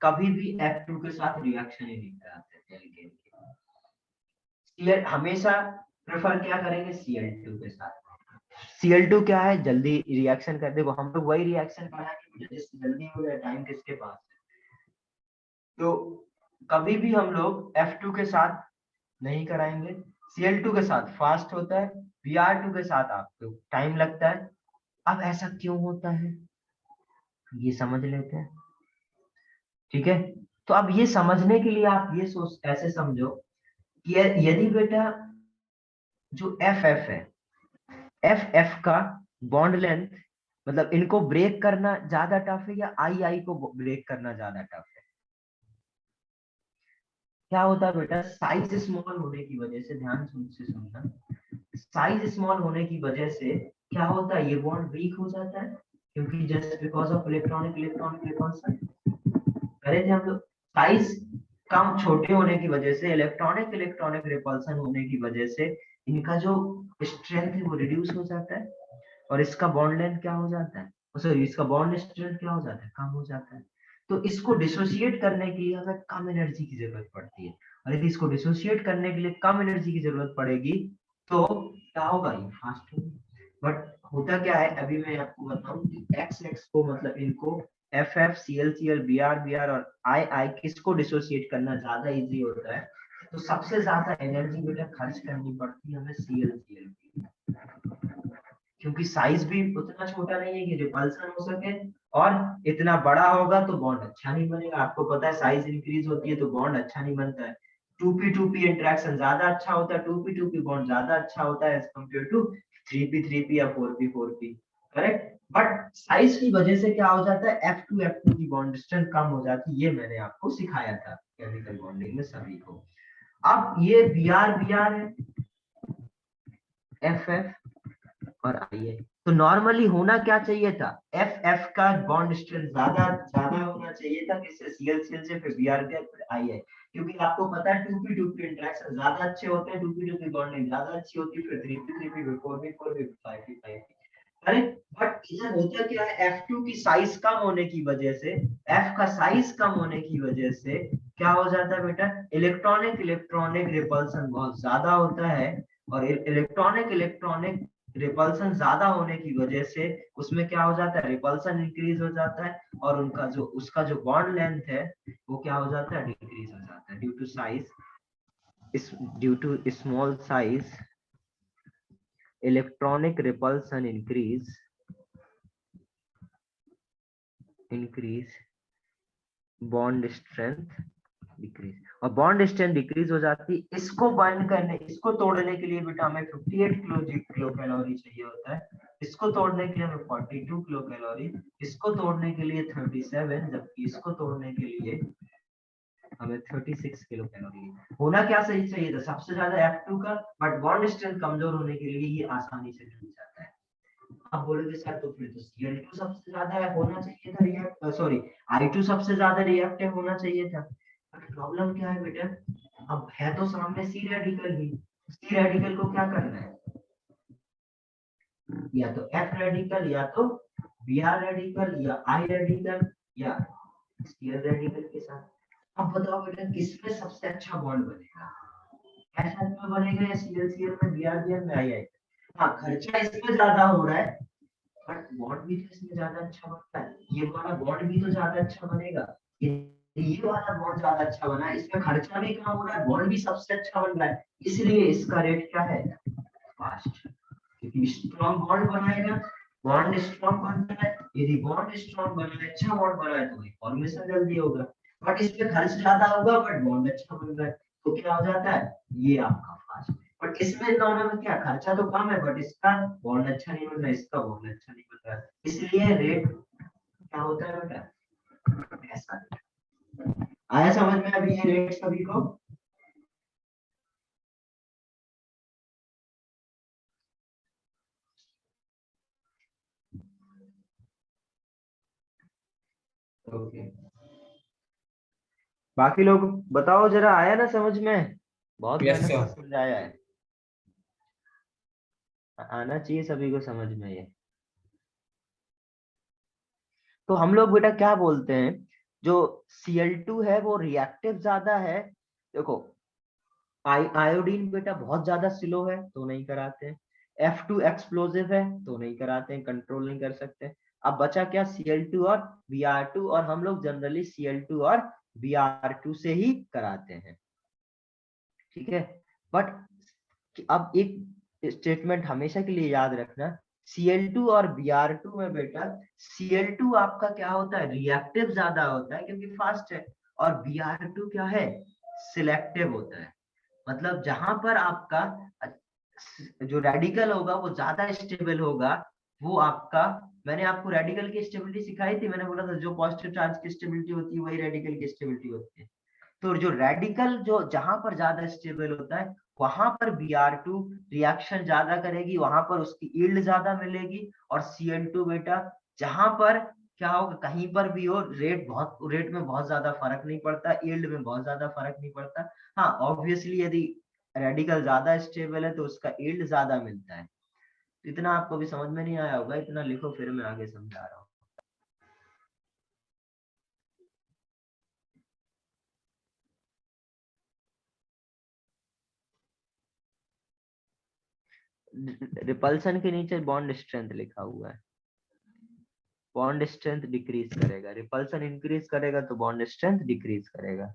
कभी भी F2 के साथ रिएक्शन ही नहीं कराते एल्केन के। हमेशा प्रेफर क्या करेंगे Cl2 के साथ। Cl2 क्या है जल्दी रिएक्शन कर देगा, हम लोग वही रिएक्शन कराएंगे जिससे जल्दी हो जाए, टाइम किसके पास है। तो कभी भी हम लोग F2 के साथ नहीं कराएंगे, Cl2 के साथ फास्ट होता है, Br2 के साथ आपको टाइम लगता है। अब ऐसा क्यों होता है ये समझ लेते हैं, ठीक है। तो अब ये समझने के लिए आप ये सोच ऐसे समझो कि यदि बेटा जो FF है, FF का बॉन्ड लेंथ मतलब इनको ब्रेक करना ज्यादा टफ है या II को ब्रेक करना ज्यादा टफ है? क्या होता है बेटा साइज स्मॉल होने की वजह से, ध्यान से सुनना, साइज स्मॉल होने की वजह से क्या होता है ये बॉन्ड वीक हो जाता है, क्योंकि just because of electronic repulsion करे थे हम लोग। साइज कम छोटे होने की वजह से, इलेक्ट्रॉनिक रिपल्सन होने की वजह से इनका जो स्ट्रेंथ है वो रिड्यूस हो जाता है और इसका बॉन्ड लेंथ क्या हो जाता है, सॉरी इसका बॉन्ड स्ट्रेंथ क्या हो जाता है, कम हो जाता है। तो इसको डिसोसिएट करने के लिए हमें कम एनर्जी की जरूरत पड़ती है, और यदि इसको डिसोसिएट करने के लिए कम एनर्जी की जरूरत पड़ेगी तो क्या होगा, ये फास्ट होगा। बट होता क्या है अभी मैं आपको बताऊं कि X को मतलब इनको FF Cl Br और I किसको डिसोसिएट करना ज्यादा इजी होता है, तो सबसे ज्यादा एनर्जी बेटा खर्च करनी पड़ती है हमें Cl क्योंकि साइज भी उतना छोटा नहीं है कि रिपल्सन हो सके, और इतना बड़ा होगा तो बॉन्ड अच्छा नहीं बनेगा। आपको पता है साइज इंक्रीज होती है तो बॉन्ड अच्छा नहीं बनता है। 2p2p इंटरेक्शन ज्यादा अच्छा होता है, 2p2p बॉन्ड ज्यादा अच्छा होता है एज कंपेयर टू 3p3p या 4p4p, करेक्ट। बट साइज की वजह से क्या हो जाता है F2 की बॉन्ड डिस्टेंस कम हो जाती है, ये मैंने आपको सिखाया था केमिकल बॉन्डिंग में सभी को। अब ये Br है, FF और IA, तो नॉर्मली होना क्या चाहिए था, FF का बॉन्ड स्ट्रेंथ ज्यादा होना चाहिए था, किससे Cl से, फिर Br फिर IA, क्योंकि आपको पता है 2p2p इंटरेक्शन ज्यादा अच्छे होते हैं, 2p2p बॉन्डिंग ज्यादा अच्छी होती है, फिर 3p3p फिर 4p4p 5p5p, करेक्ट। बट इधर होता क्या है F2 की साइज कम होने की वजह से, F का साइज कम होने की वजह से क्या हो जाता है बेटा, इलेक्ट्रॉनिक रिपल्सन बहुत ज्यादा होता है, और इलेक्ट्रॉनिक रिपल्सन ज्यादा होने की वजह से उसमें क्या हो जाता है, रिपल्सन इंक्रीज हो जाता है, और उसका जो बॉन्ड लेंथ है वो क्या हो जाता है, डिक्रीज हो जाता है due to small size, electronic repulsion increase bond strength decrease, और बॉन्ड स्ट्रेंथ डिक्रीज हो जाती है। इसको तोड़ने के लिए बेटा हमें 58 किलो कैलोरी चाहिए होता है, इसको तोड़ने के लिए हमें 42 किलो कैलोरी, इसको तोड़ने के लिए 37, जबकि इसको तोड़ने के लिए हमें 36 किलो कैलोरी। होना क्या सही चाहिए था, सबसे ज्यादा F2 का, बट बॉन्ड स्ट्रेंथ कमजोर होने के लिए ये आसानी से मिल जाता है। आप बोलोगे सर तो फिर तो Cl2 सबसे ज्यादा होना चाहिए था, सॉरी I2 सबसे ज्यादा रिएक्टिव होना चाहिए था। प्रॉब्लम क्या है बेटा, अब है तो सामने C रेडिकल ही, C रेडिकल को क्या करना है, या तो F रेडिकल या तो Br रेडिकल या I रेडिकल या Cl रेडिकल के साथ। अब बताओ बेटा किसमें सबसे अच्छा बॉन्ड बनेगा, FF में बनेगा या Cl में, Br में, I? हाँ खर्चा इसमें ज्यादा हो रहा है बट बॉन्ड भी तो इसमें ज्यादा अच्छा बनता है, ये वाला बॉन्ड भी तो ज्यादा अच्छा बनेगा, ये ये वाला बहुत ज्यादा अच्छा बना है, इसमें खर्चा भी कम हो रहा है, बॉन्ड भी सबसे अच्छा बन रहा है, इसलिए इसका रेट क्या है, फास्ट। क्योंकि स्ट्रॉन्ग बॉन्ड बनाएगा, बॉन्ड स्ट्रॉन्ग बन रहा है, यदि बॉन्ड स्ट्रॉन्ग बन रहा है, अच्छा बॉन्ड बना है तो फॉर्मेशन जल्दी होगा। बट इसमें खर्च ज्यादा होगा बट बॉन्ड अच्छा बन रहा है, तो क्या हो जाता है, ये आपका फास्ट। बट इसमें दोनों में क्या, खर्चा तो कम है बट इसका बॉन्ड अच्छा नहीं बन रहा है, इसका बॉन्ड अच्छा नहीं बन रहा है, इसलिए रेट क्या होता है बेटा, ऐसा। आया समझ में अभी ये रेट सभी को? ओके, बाकी लोग बताओ जरा, आया ना समझ में? बहुत Yes, मेहनत sir. से समझाया है, आना चाहिए सभी को समझ में ये। तो हम लोग बेटा क्या बोलते हैं, जो Cl2 है वो रिएक्टिव ज्यादा है। देखो आयोडीन बेटा बहुत ज्यादा स्लो है तो नहीं कराते हैं, F2 एक्सप्लोसिव है तो नहीं कराते हैं, कंट्रोल नहीं कर सकते। अब बचा क्या, Cl2 और Br2, और हम लोग जनरली Cl2 और Br2 से ही कराते हैं, ठीक है। बट अब एक स्टेटमेंट हमेशा के लिए याद रखना, Cl2 और Br2 में बेटा Cl2 आपका क्या होता है, रिएक्टिव ज्यादा होता है क्योंकि फास्ट है, और Br2 क्या है, सिलेक्टिव होता है। मतलब जहां पर आपका जो रेडिकल होगा वो ज्यादा स्टेबल होगा, वो आपका, मैंने आपको रेडिकल की स्टेबिलिटी सिखाई थी, मैंने बोला था जो पॉजिटिव चार्ज की स्टेबिलिटी होती है वही रेडिकल की स्टेबिलिटी होती है। तो जो रेडिकल जो जहां पर ज्यादा स्टेबल होता है वहां पर Br2 रिएक्शन ज्यादा करेगी, वहां पर उसकी यील्ड ज्यादा मिलेगी, और Cl2 बेटा जहां पर क्या होगा, कहीं पर भी हो रेट में बहुत ज्यादा फर्क नहीं पड़ता, यील्ड में बहुत ज्यादा फर्क नहीं पड़ता। हाँ ऑब्वियसली यदि रेडिकल ज्यादा स्टेबल है तो उसका यील्ड ज्यादा मिलता है। तो इतना आपको भी समझ में नहीं आया होगा, इतना लिखो फिर मैं आगे समझा रहा हूँ। रिपल्सन के नीचे बॉन्ड स्ट्रेंथ लिखा हुआ है, बॉन्ड स्ट्रेंथ डिक्रीज करेगा, रिपल्सन इंक्रीज करेगा तो बॉन्ड स्ट्रेंथ डिक्रीज करेगा।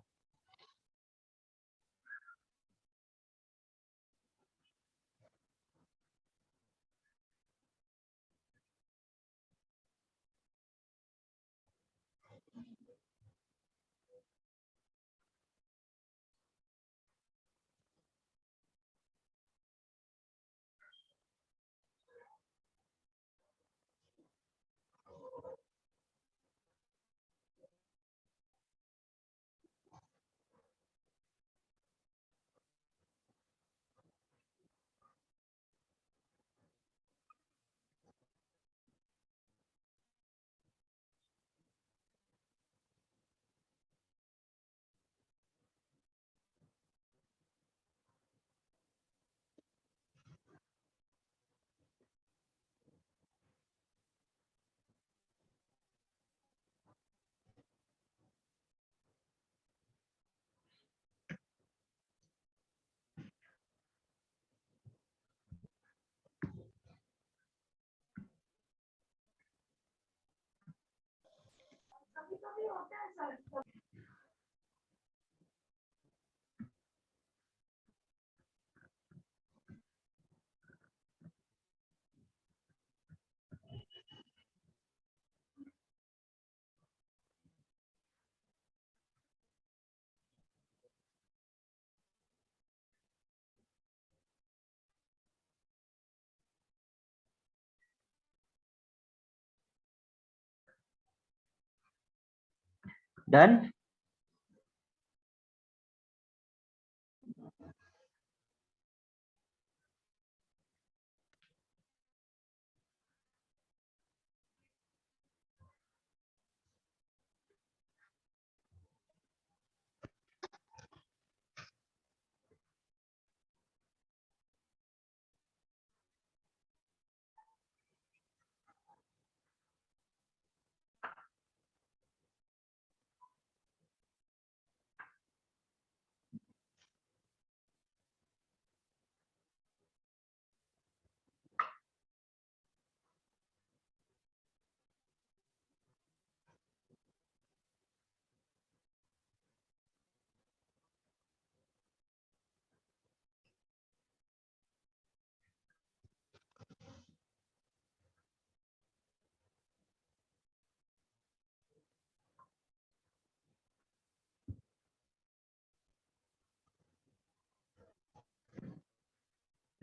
डन।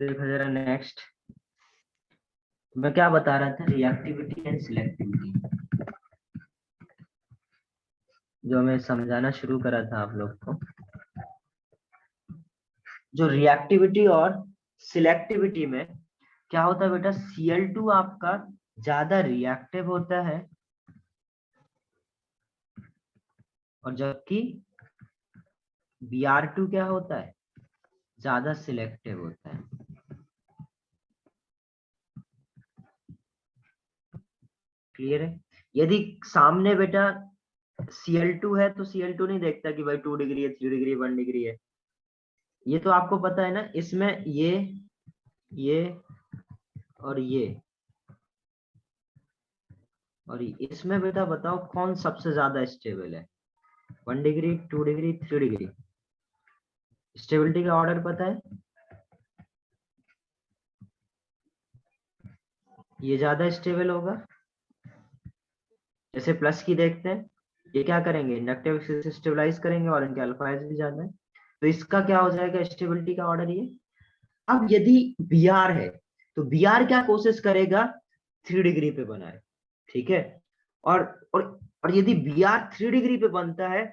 देखो जरा नेक्स्ट, मैं क्या बता रहा था, रिएक्टिविटी एंड सिलेक्टिविटी, जो मैं समझाना शुरू करा था आप लोग को। जो रिएक्टिविटी और सिलेक्टिविटी में क्या होता है बेटा, Cl2 आपका ज्यादा रिएक्टिव होता है और जबकि Br2 क्या होता है, ज्यादा सिलेक्टिव होता है। क्लियर है? यदि सामने बेटा Cl2 है तो Cl2 नहीं देखता कि भाई 2 डिग्री है, 3 डिग्री, 1 डिग्री है, ये तो आपको पता है ना। इसमें ये और इसमें बेटा बताओ कौन सबसे ज्यादा स्टेबल है, 1 डिग्री, 2 डिग्री, 3 डिग्री? स्टेबिलिटी का ऑर्डर पता है? ये ज्यादा स्टेबल होगा। जैसे प्लस की देखते हैं, ये क्या करेंगे, इंडक्टिव से स्टेबलाइज करेंगे और इनके अल्फाइज भी ज्यादा है, तो इसका क्या हो जाएगा स्टेबिलिटी का ऑर्डर ये। अब यदि Br है तो Br क्या कोशिश करेगा, 3 डिग्री पे बनाए, ठीक है। और और यदि Br 3 डिग्री पे बनता है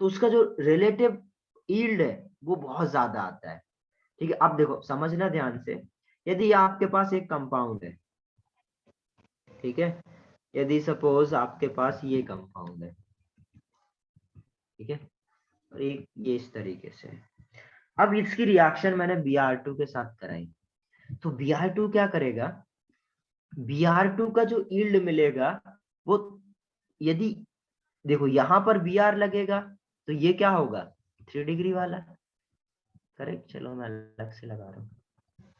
तो उसका जो रिलेटिव यील्ड है वो बहुत ज्यादा आता है, ठीक है। अब देखो समझना ध्यान से, यदि आपके पास एक कंपाउंड है, ठीक है, यदि सपोज आपके पास ये कंपाउंड है, ठीक है, और एक ये इस तरीके से है। अब इसकी रिएक्शन मैंने Br2 के साथ कराई, तो Br2 क्या करेगा, Br2 का जो यील्ड मिलेगा वो, यदि देखो यहाँ पर Br लगेगा तो ये क्या होगा, 3 डिग्री वाला, करेक्ट। चलो मैं अलग से लगा रहा हूँ,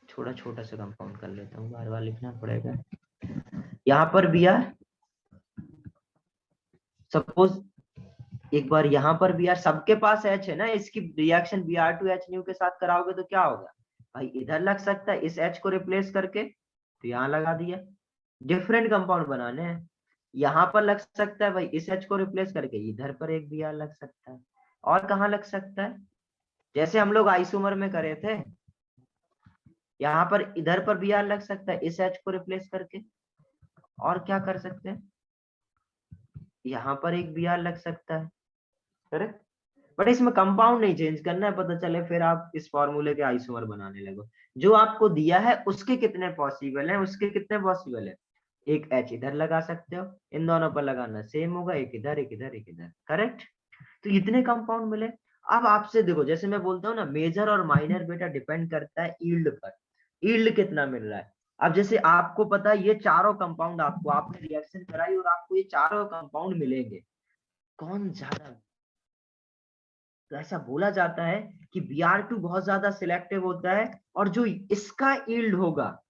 छोटा छोटा सा कंपाउंड कर लेता हूँ, बार बार लिखना पड़ेगा। यहाँ पर Br, सपोज एक बार यहाँ पर Br, सबके पास H है ना, इसकी रिएक्शन Br2 H के साथ कराओगे तो क्या होगा भाई, इधर लग सकता है इस H को रिप्लेस करके, तो यहाँ लगा दिया। डिफरेंट कंपाउंड बनाने हैं, यहाँ पर लग सकता है भाई इस H को रिप्लेस करके इधर पर एक Br लग सकता है, और कहाँ लग सकता है, जैसे हम लोग आइसोमर में करे थे, यहाँ पर इधर पर Br लग सकता है इस H को रिप्लेस करके, और क्या कर सकते हैं, यहाँ पर एक Br लग सकता है, करेक्ट। बट इसमें कंपाउंड नहीं चेंज करना है, पता चले फिर आप इस फॉर्मूले के आइसोमर बनाने लगो। जो आपको दिया है उसके कितने पॉसिबल है, उसके कितने पॉसिबल है, एक H इधर लगा सकते हो, इन दोनों पर लगाना सेम होगा, एक इधर एक इधर एक इधर, करेक्ट। तो इतने कंपाउंड मिले। अब आपसे देखो, जैसे मैं बोलता हूँ ना, मेजर और माइनर बेटा डिपेंड करता है यील्ड पर, यील्ड कितना मिल रहा है। अब जैसे आपको पता है ये चारों कंपाउंड, आपको आपने रिएक्शन कराई और आपको ये चारों कंपाउंड मिलेंगे, कौन ज्यादा, तो ऐसा बोला जाता है कि Br2 बहुत ज्यादा सिलेक्टिव होता है, और जो इसका यील्ड होगा,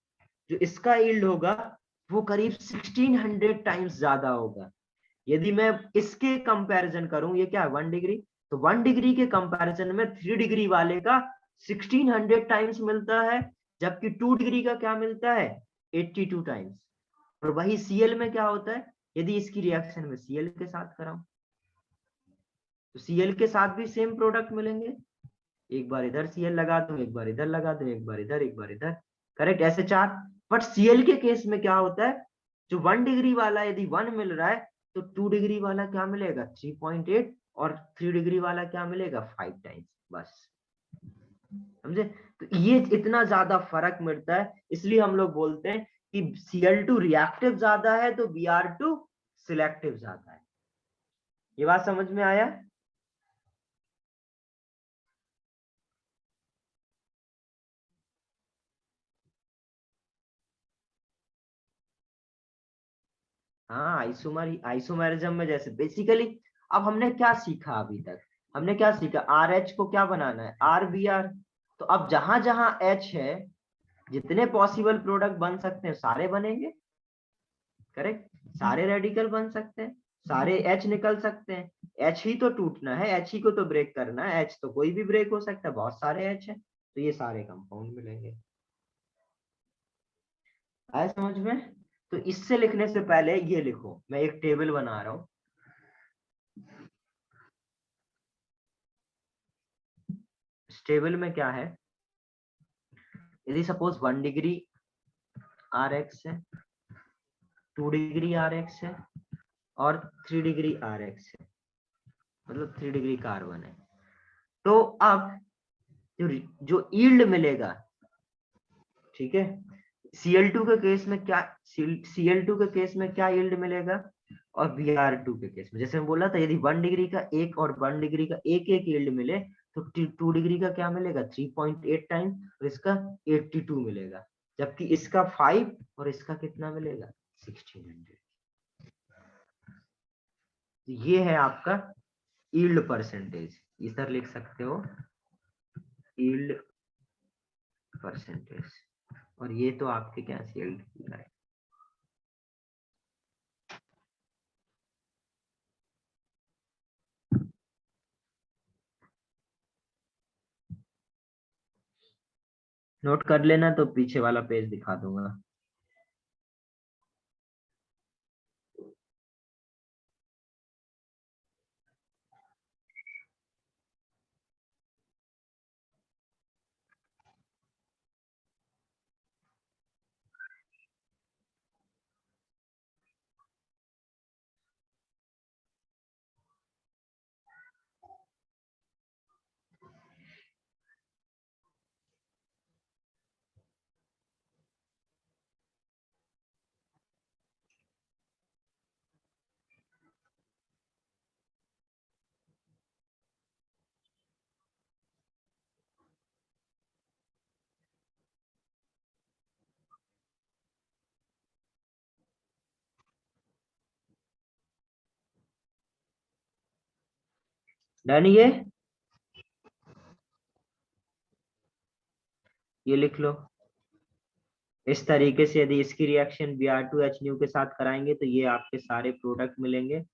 जो इसका यील्ड होगा वो करीब 1600 टाइम्स ज्यादा होगा। यदि मैं इसके कंपैरिजन करूं, ये क्या है 1 डिग्री, तो 1 डिग्री के कंपैरिजन में 3 डिग्री वाले का 1600 टाइम्स मिलता है, जबकि 2 डिग्री का क्या मिलता है, 82 टाइम्स। और वही Cl में क्या होता है, यदि इसकी रिएक्शन में Cl के साथ कराऊं तो Cl के साथ भी सेम प्रोडक्ट मिलेंगे, एक बार इधर Cl लगा दूं, एक बार इधर लगा दूं, एक बार इधर एक बार इधर, करेक्ट, ऐसे 4। बट Cl के केस में क्या होता है, जो 1 डिग्री वाला यदि 1 मिल रहा है तो 2 डिग्री वाला क्या मिलेगा 3.8, और 3 डिग्री वाला क्या मिलेगा 5 टाइम्स, बस, समझे। तो ये इतना ज्यादा फर्क मिलता है, इसलिए हम लोग बोलते हैं कि Cl2 रिएक्टिव ज्यादा है तो Br2 सिलेक्टिव ज्यादा है। ये बात समझ में आया? हाँ, आइसोमेरिज्म में जैसे बेसिकली, अब हमने क्या सीखा अभी तक, हमने क्या सीखा, आर एच को क्या बनाना है, आर बी आर। तो अब जहां जहां एच है, जितने पॉसिबल प्रोडक्ट बन सकते हैं सारे बनेंगे, करेक्ट, सारे रेडिकल बन सकते हैं, सारे एच निकल सकते हैं, एच ही तो टूटना है, एच ही को तो ब्रेक करना है, एच तो कोई भी ब्रेक हो सकता है, बहुत सारे एच है, तो ये सारे कंपाउंड मिलेंगे। आया समझ में? तो इससे लिखने से पहले ये लिखो, मैं एक टेबल बना रहा हूं, इस टेबल में क्या है, यदि सपोज 1 डिग्री आर एक्स है, 2 डिग्री आर एक्स है और 3 डिग्री आर एक्स है, मतलब 3 डिग्री कार्बन है, तो अब जो यील्ड मिलेगा, ठीक है, Cl2 के केस में क्या, Cl2 के केस में क्या यील्ड मिलेगा, और Br2 के केस में जैसे मैं बोला था, यदि 1 डिग्री का एक और 1 डिग्री का एक एक यील्ड मिले तो 2 डिग्री का क्या मिलेगा 3.8 टाइम और इसका 82 मिलेगा, जबकि इसका 5 और इसका कितना मिलेगा 1600। ये है आपका यील्ड परसेंटेज, इधर लिख सकते हो यील्ड परसेंटेज, और ये तो आपके क्या यील्ड है। नोट कर लेना, तो पीछे वाला पेज दिखा दूंगा। डन, ये लिख लो। इस तरीके से यदि इसकी रिएक्शन Br2H के साथ कराएंगे तो ये आपके सारे प्रोडक्ट मिलेंगे।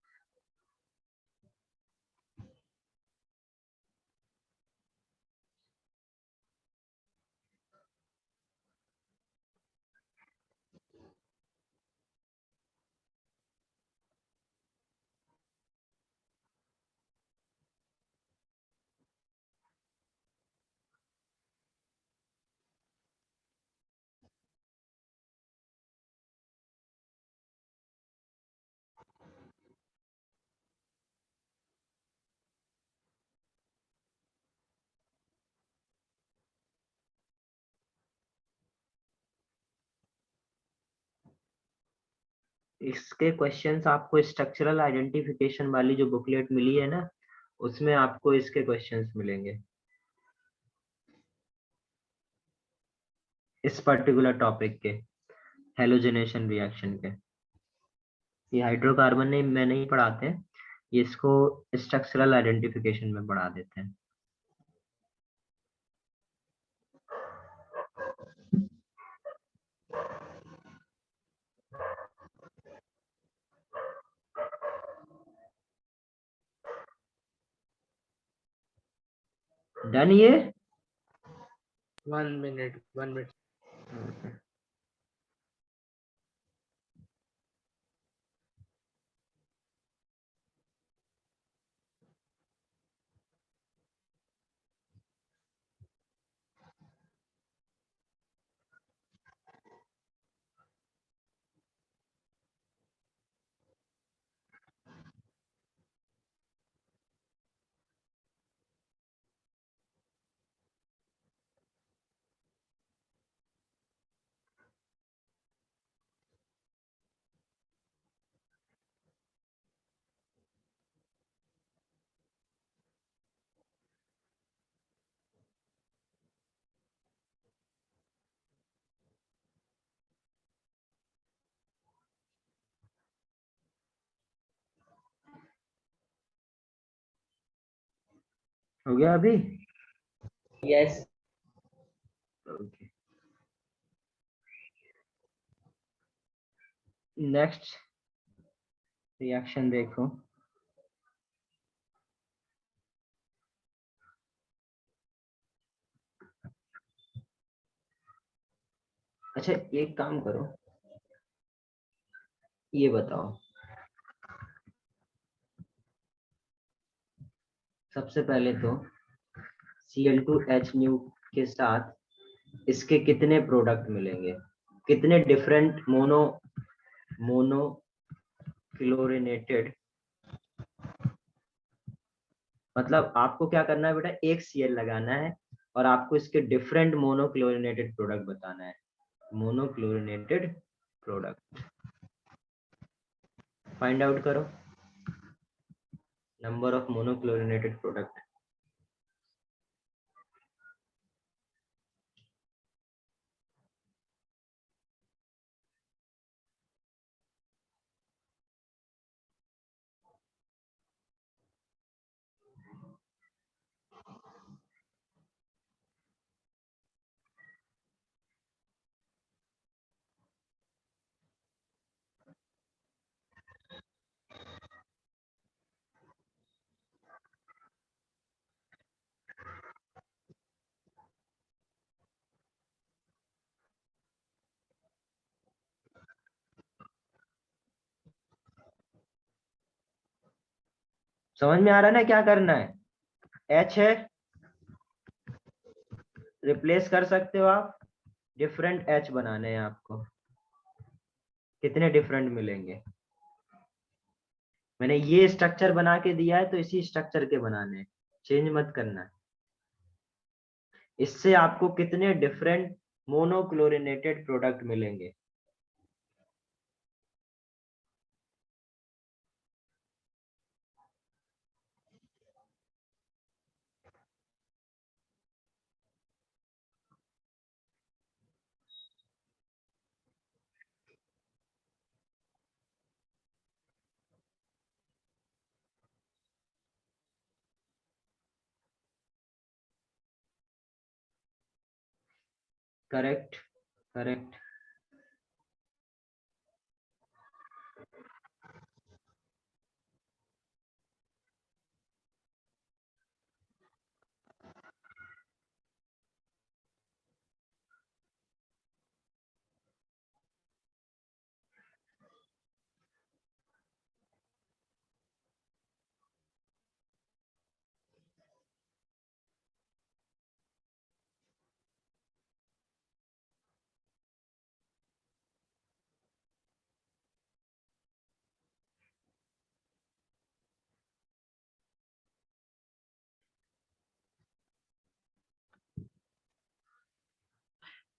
इसके क्वेश्चंस आपको स्ट्रक्चरल आइडेंटिफिकेशन वाली जो बुकलेट मिली है ना, उसमें आपको इसके क्वेश्चंस मिलेंगे इस पर्टिकुलर टॉपिक के, हेलोजनेशन रिएक्शन के। ये हाइड्रोकार्बन में नहीं पढ़ाते हैं, ये इसको स्ट्रक्चरल आइडेंटिफिकेशन में पढ़ा देते हैं। डन ये 1 minute, 1 minute. हो गया अभी? Yes. ओके, नेक्स्ट रिएक्शन देखो। अच्छा, एक काम करो, ये बताओ, सबसे पहले तो Cl2H के साथ इसके कितने प्रोडक्ट मिलेंगे, कितने डिफरेंट मोनो क्लोरिनेटेड, मतलब आपको क्या करना है बेटा, एक सीएल लगाना है और आपको इसके डिफरेंट मोनोक्लोरिनेटेड प्रोडक्ट बताना है। मोनोक्लोरिनेटेड प्रोडक्ट फाइंड आउट करो, नंबर ऑफ मोनोक्लोरिनेटेड प्रोडक्ट। समझ में आ रहा है ना क्या करना है? एच है, रिप्लेस कर सकते हो आप, डिफरेंट एच बनाने हैं आपको, कितने डिफरेंट मिलेंगे। मैंने ये स्ट्रक्चर बना के दिया है तो इसी स्ट्रक्चर के बनाने हैं, चेंज मत करना। इससे आपको कितने डिफरेंट मोनोक्लोरिनेटेड प्रोडक्ट मिलेंगे। Correct, correct.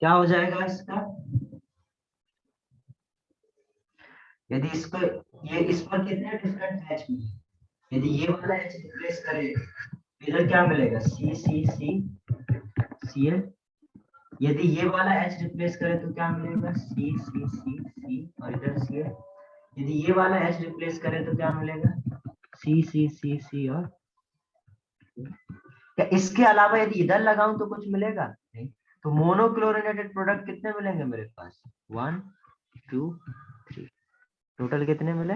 क्या हो जाएगा इसका, यदि इसको, ये इस पर कितने डिफरेंट एच मिले, यदि ये वाला एच रिप्लेस करें इधर क्या मिलेगा, सी सी सी सी एल। यदि ये वाला एच रिप्लेस करें तो क्या मिलेगा, सी सी सी सी और इधर सी एल। यदि ये वाला एच रिप्लेस करें तो क्या मिलेगा, सी सी सी सी और, क्या इसके अलावा यदि इधर लगाऊं तो कुछ मिलेगा नहीं। तो मोनोक्लोरिनेटेड प्रोडक्ट कितने मिलेंगे मेरे पास, 1 2 3, टोटल कितने मिले।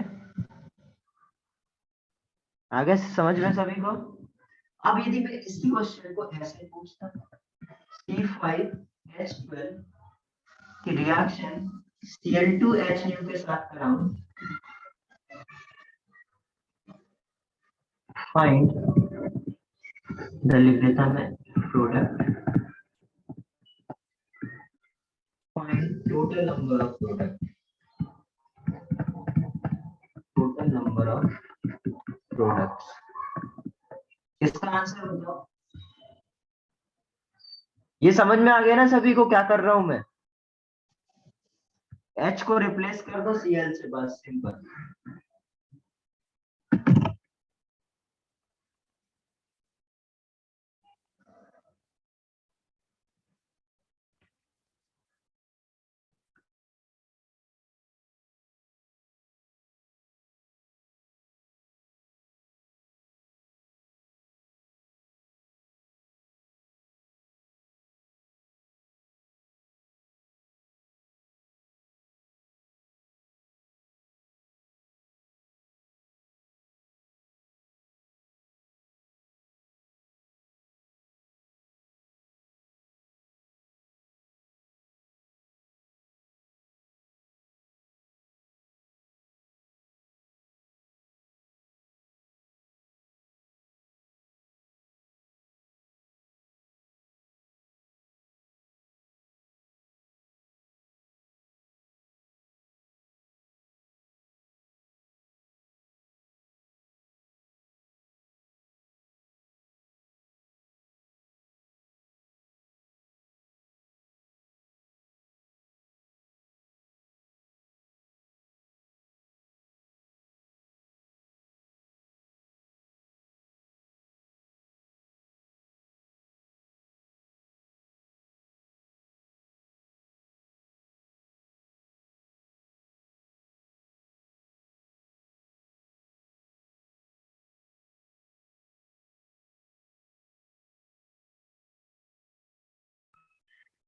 आगे से समझ में सभी को। अब यदि मैं इसी क्वेश्चन को ऐसे पूछता, C5H12 की रिएक्शन Cl2HNO के साथ कराऊं, फाइंड द, लिख देता मैं, product, find total number of product, total number of products. इसका आंसर बताओ। ये समझ में आ गया ना सभी को क्या कर रहा हूं मैं, H को रिप्लेस कर दो Cl से, बस सिंपल।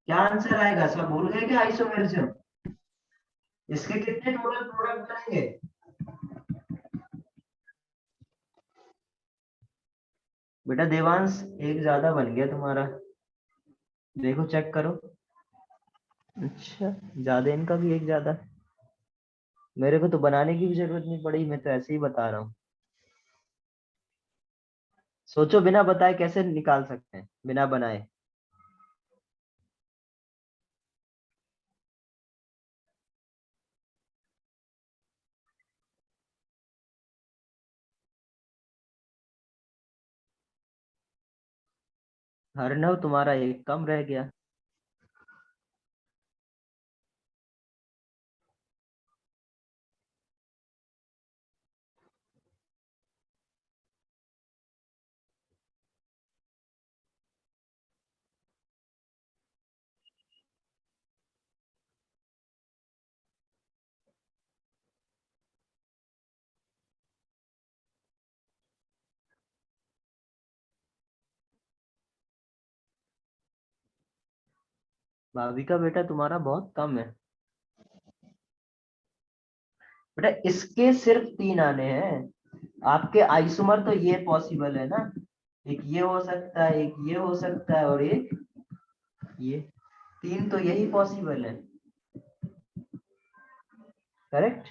क्या आंसर आएगा? सब भूल गए क्या आइसोमेरिज्म? इसके कितने टोटल प्रोडक्ट बनेंगे? बेटा देवांश एक ज्यादा बन गया तुम्हारा, देखो चेक करो। अच्छा, ज्यादा इनका भी एक ज्यादा। मेरे को तो बनाने की भी जरूरत नहीं पड़ी, मैं तो ऐसे ही बता रहा हूँ। सोचो बिना बताए कैसे निकाल सकते हैं, बिना बनाए। हरनव तुम्हारा एक कम रह गया। भाविका बेटा तुम्हारा बहुत कम है। बेटा इसके सिर्फ 3 आने हैं। आपके आइसोमर तो ये पॉसिबल है ना, एक ये हो सकता है, एक ये हो सकता है, और एक ये। 3 तो यही पॉसिबल है। करेक्ट।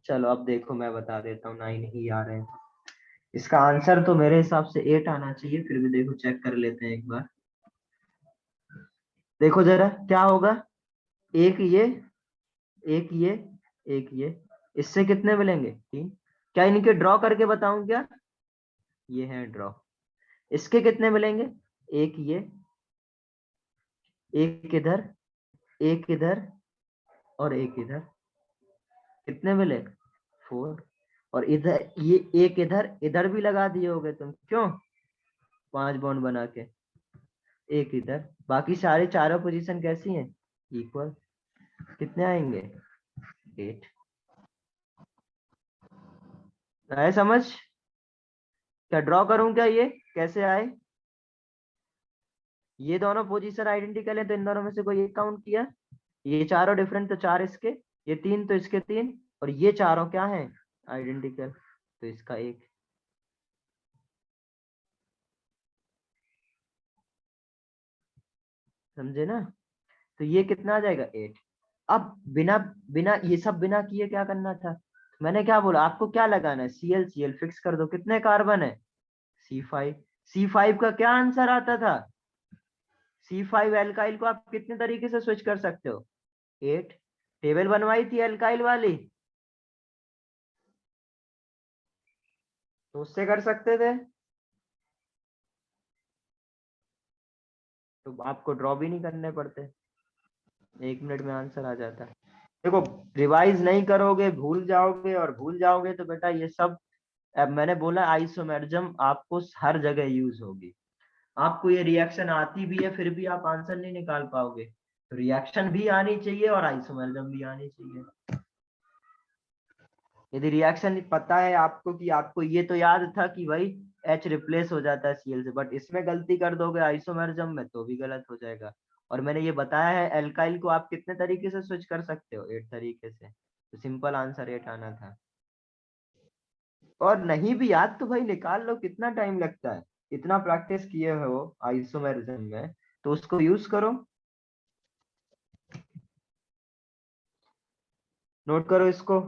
चलो अब देखो मैं बता देता हूँ, 9 ही आ रहे हैं। इसका आंसर तो मेरे हिसाब से 8 आना चाहिए, फिर भी देखो चेक कर लेते हैं एक बार। देखो जरा क्या होगा। एक ये, एक ये, एक ये, इससे कितने मिलेंगे? 3। क्या इनके ड्रॉ करके बताऊं क्या? ये है ड्रॉ। इसके कितने मिलेंगे? एक ये, एक इधर, एक इधर, और एक इधर। कितने मिले? 4। और इधर ये एक इधर, इधर भी लगा दिए होगे तुम, क्यों? 5 बॉन्ड बना के। एक इधर, बाकी सारे चारों पोजीशन कैसी हैं? इक्वल। कितने आएंगे? 8। आए समझ? क्या ड्रॉ करूं क्या? ये कैसे आए? ये दोनों पोजीशन आइडेंटिकल है तो इन दोनों में से कोई एक काउंट किया। ये चारों डिफरेंट तो 4 इसके, ये 3 तो इसके 3, और ये चारों क्या हैं? आइडेंटिकल, तो इसका 1। समझे ना? तो ये कितना आ जाएगा? 8। अब बिना बिना ये सब बिना किए क्या करना था? मैंने क्या बोला आपको? क्या लगाना है? Cl Cl फिक्स कर दो। कितने कार्बन है? C5। C5 का क्या आंसर आता था? C5 एल्काइल को आप कितने तरीके से स्विच कर सकते हो? 8। टेबल बनवाई थी एल्काइल वाली, तो उससे कर सकते थे, तो आपको ड्रॉ भी नहीं करने पड़ते, 1 मिनट में आंसर आ जाता। देखो रिवाइज नहीं करोगे भूल जाओगे, और भूल जाओगे तो बेटा ये सब, अब मैंने बोला आइसोमेरिज्म आपको हर जगह यूज होगी। आपको ये रिएक्शन आती भी है फिर भी आप आंसर नहीं निकाल पाओगे, तो रिएक्शन भी आनी चाहिए और आइसोमेरिज्म भी आनी चाहिए। यदि रिएक्शन पता है आपको कि आपको ये तो याद था कि भाई H रिप्लेस हो जाता है Cl से, बट इसमें गलती कर दोगे आइसोमेरिज्म में तो भी गलत हो जाएगा। और मैंने ये बताया है एल्काइल को आप कितने तरीके से स्विच कर सकते हो? 8 तरीके से, तो सिंपल आंसर 8 आना था। और नहीं भी याद तो भाई निकाल लो, कितना टाइम लगता है? इतना प्रैक्टिस किए हो आइसोमेरिज्म में, तो उसको यूज करो। नोट करो इसको।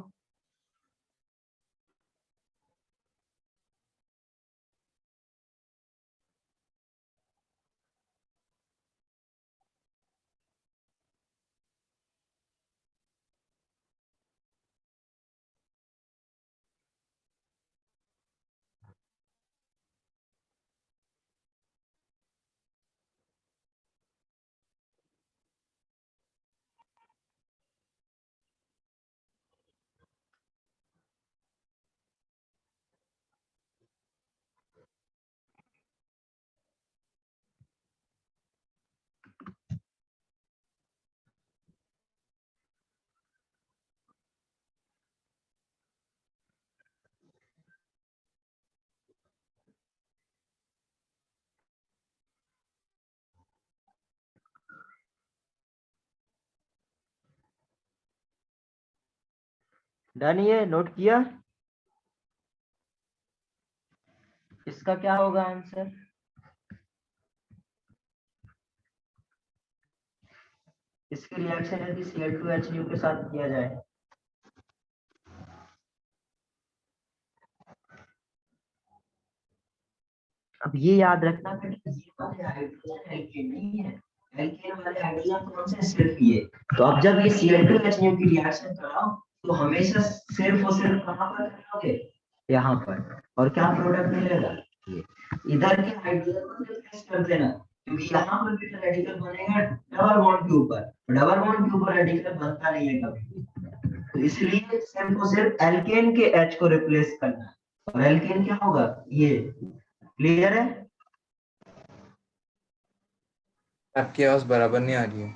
डन, ये नोट किया। इसका क्या होगा आंसर? इसकी रिएक्शन यदि Cl2H के साथ किया जाए, अब ये याद रखना बेटा, ये वाले हाइड्रोजन एल्केन नहीं है, एल्केन वाले हाइड्रोजन कौन से? सिर्फ ये। तो अब जब ये Cl2H की रिएक्शन कराओ तो हमेशा सिर्फ और सिर्फ कहां पर करोगे? यहाँ पर। और क्या प्रोडक्ट मिलेगा? ये। इधर के हाइड्रोजन को रिप्लेस कर देना, क्योंकि यहाँ पर भी रेडिकल बनेगा डबल बॉन्ड के ऊपर, डबल बॉन्ड के ऊपर रेडिकल बनता नहीं है कभी। तो इसलिए सिर्फ और सिर्फ एल्केन के H को रिप्लेस करना है। और एल्केन क्या होगा? ये। क्लियर है? आपकी आवाज बराबर नहीं आ रही है।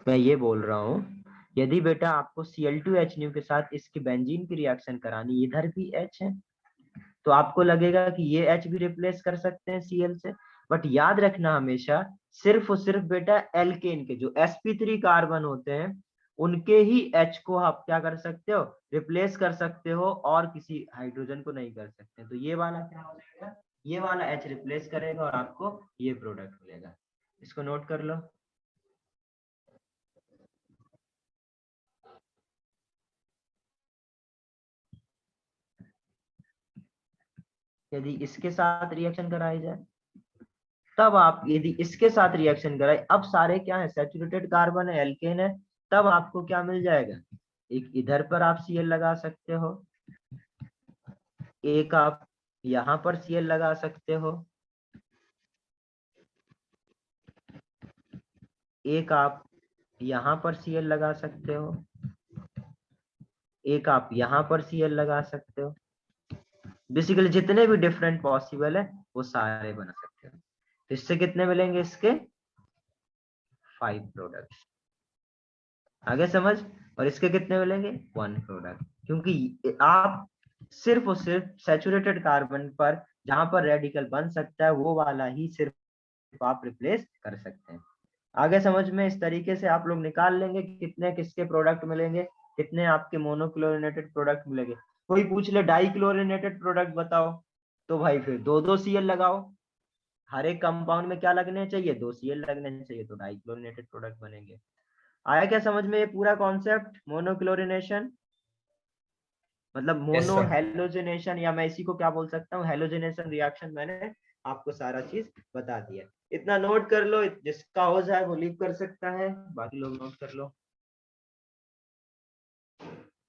मैं ये बोल रहा हूँ, यदि बेटा आपको Cl2H के साथ इसकी बेंजीन की रिएक्शन करानी, इधर भी H है, तो आपको लगेगा कि ये H भी रिप्लेस कर सकते हैं Cl से, बट याद रखना हमेशा सिर्फ और सिर्फ बेटा एल्केन के जो sp3 कार्बन होते हैं उनके ही H को आप क्या कर सकते हो? रिप्लेस कर सकते हो, और किसी हाइड्रोजन को नहीं कर सकते। तो ये वाला क्या हो जाएगा? ये वाला H रिप्लेस करेगा और आपको ये प्रोडक्ट मिलेगा। इसको नोट कर लो। यदि इसके साथ रिएक्शन कराई जाए, तब आप यदि इसके साथ रिएक्शन कराए, अब सारे क्या है? सैचुरेटेड कार्बन है, एल्केन है, तब आपको क्या मिल जाएगा? एक इधर पर आप Cl लगा सकते हो, एक आप यहाँ पर Cl लगा सकते हो, एक आप यहाँ पर Cl लगा सकते हो, एक आप यहाँ पर Cl लगा सकते हो। बेसिकली जितने भी डिफरेंट पॉसिबल है वो सारे बना सकते हो। तो इससे कितने मिलेंगे? इसके 5 प्रोडक्ट्स। आगे समझ? और इसके कितने मिलेंगे? 1 प्रोडक्ट। क्योंकि आप सिर्फ और सिर्फ सैचुरेटेड कार्बन पर जहां पर रेडिकल बन सकता है वो वाला ही सिर्फ आप रिप्लेस कर सकते हैं। आगे समझ में? इस तरीके से आप लोग निकाल लेंगे कितने किसके प्रोडक्ट मिलेंगे, कितने आपके मोनोक्लोरिनेटेड प्रोडक्ट मिलेंगे। कोई पूछ ले डाइक्लोरिनेटेड प्रोडक्ट बताओ, तो भाई फिर 2-2 Cl लगाओ। हर एक कंपाउंड में क्या लगने चाहिए? 2 Cl लगने चाहिए, तो डाइक्लोरिनेटेड प्रोडक्ट बनेंगे। आया क्या समझ में ये पूरा कॉन्सेप्ट? मोनोक्लोरिनेशन मतलब Yes, मोनो sir. हेलोजिनेशन, या मैं इसी को क्या बोल सकता हूँ? Halogenation reaction. मैंने आपको सारा चीज बता दिया। इतना नोट कर लो, जिसका हो जाए वो लीव कर सकता है, बाकी लोग नोट कर लो।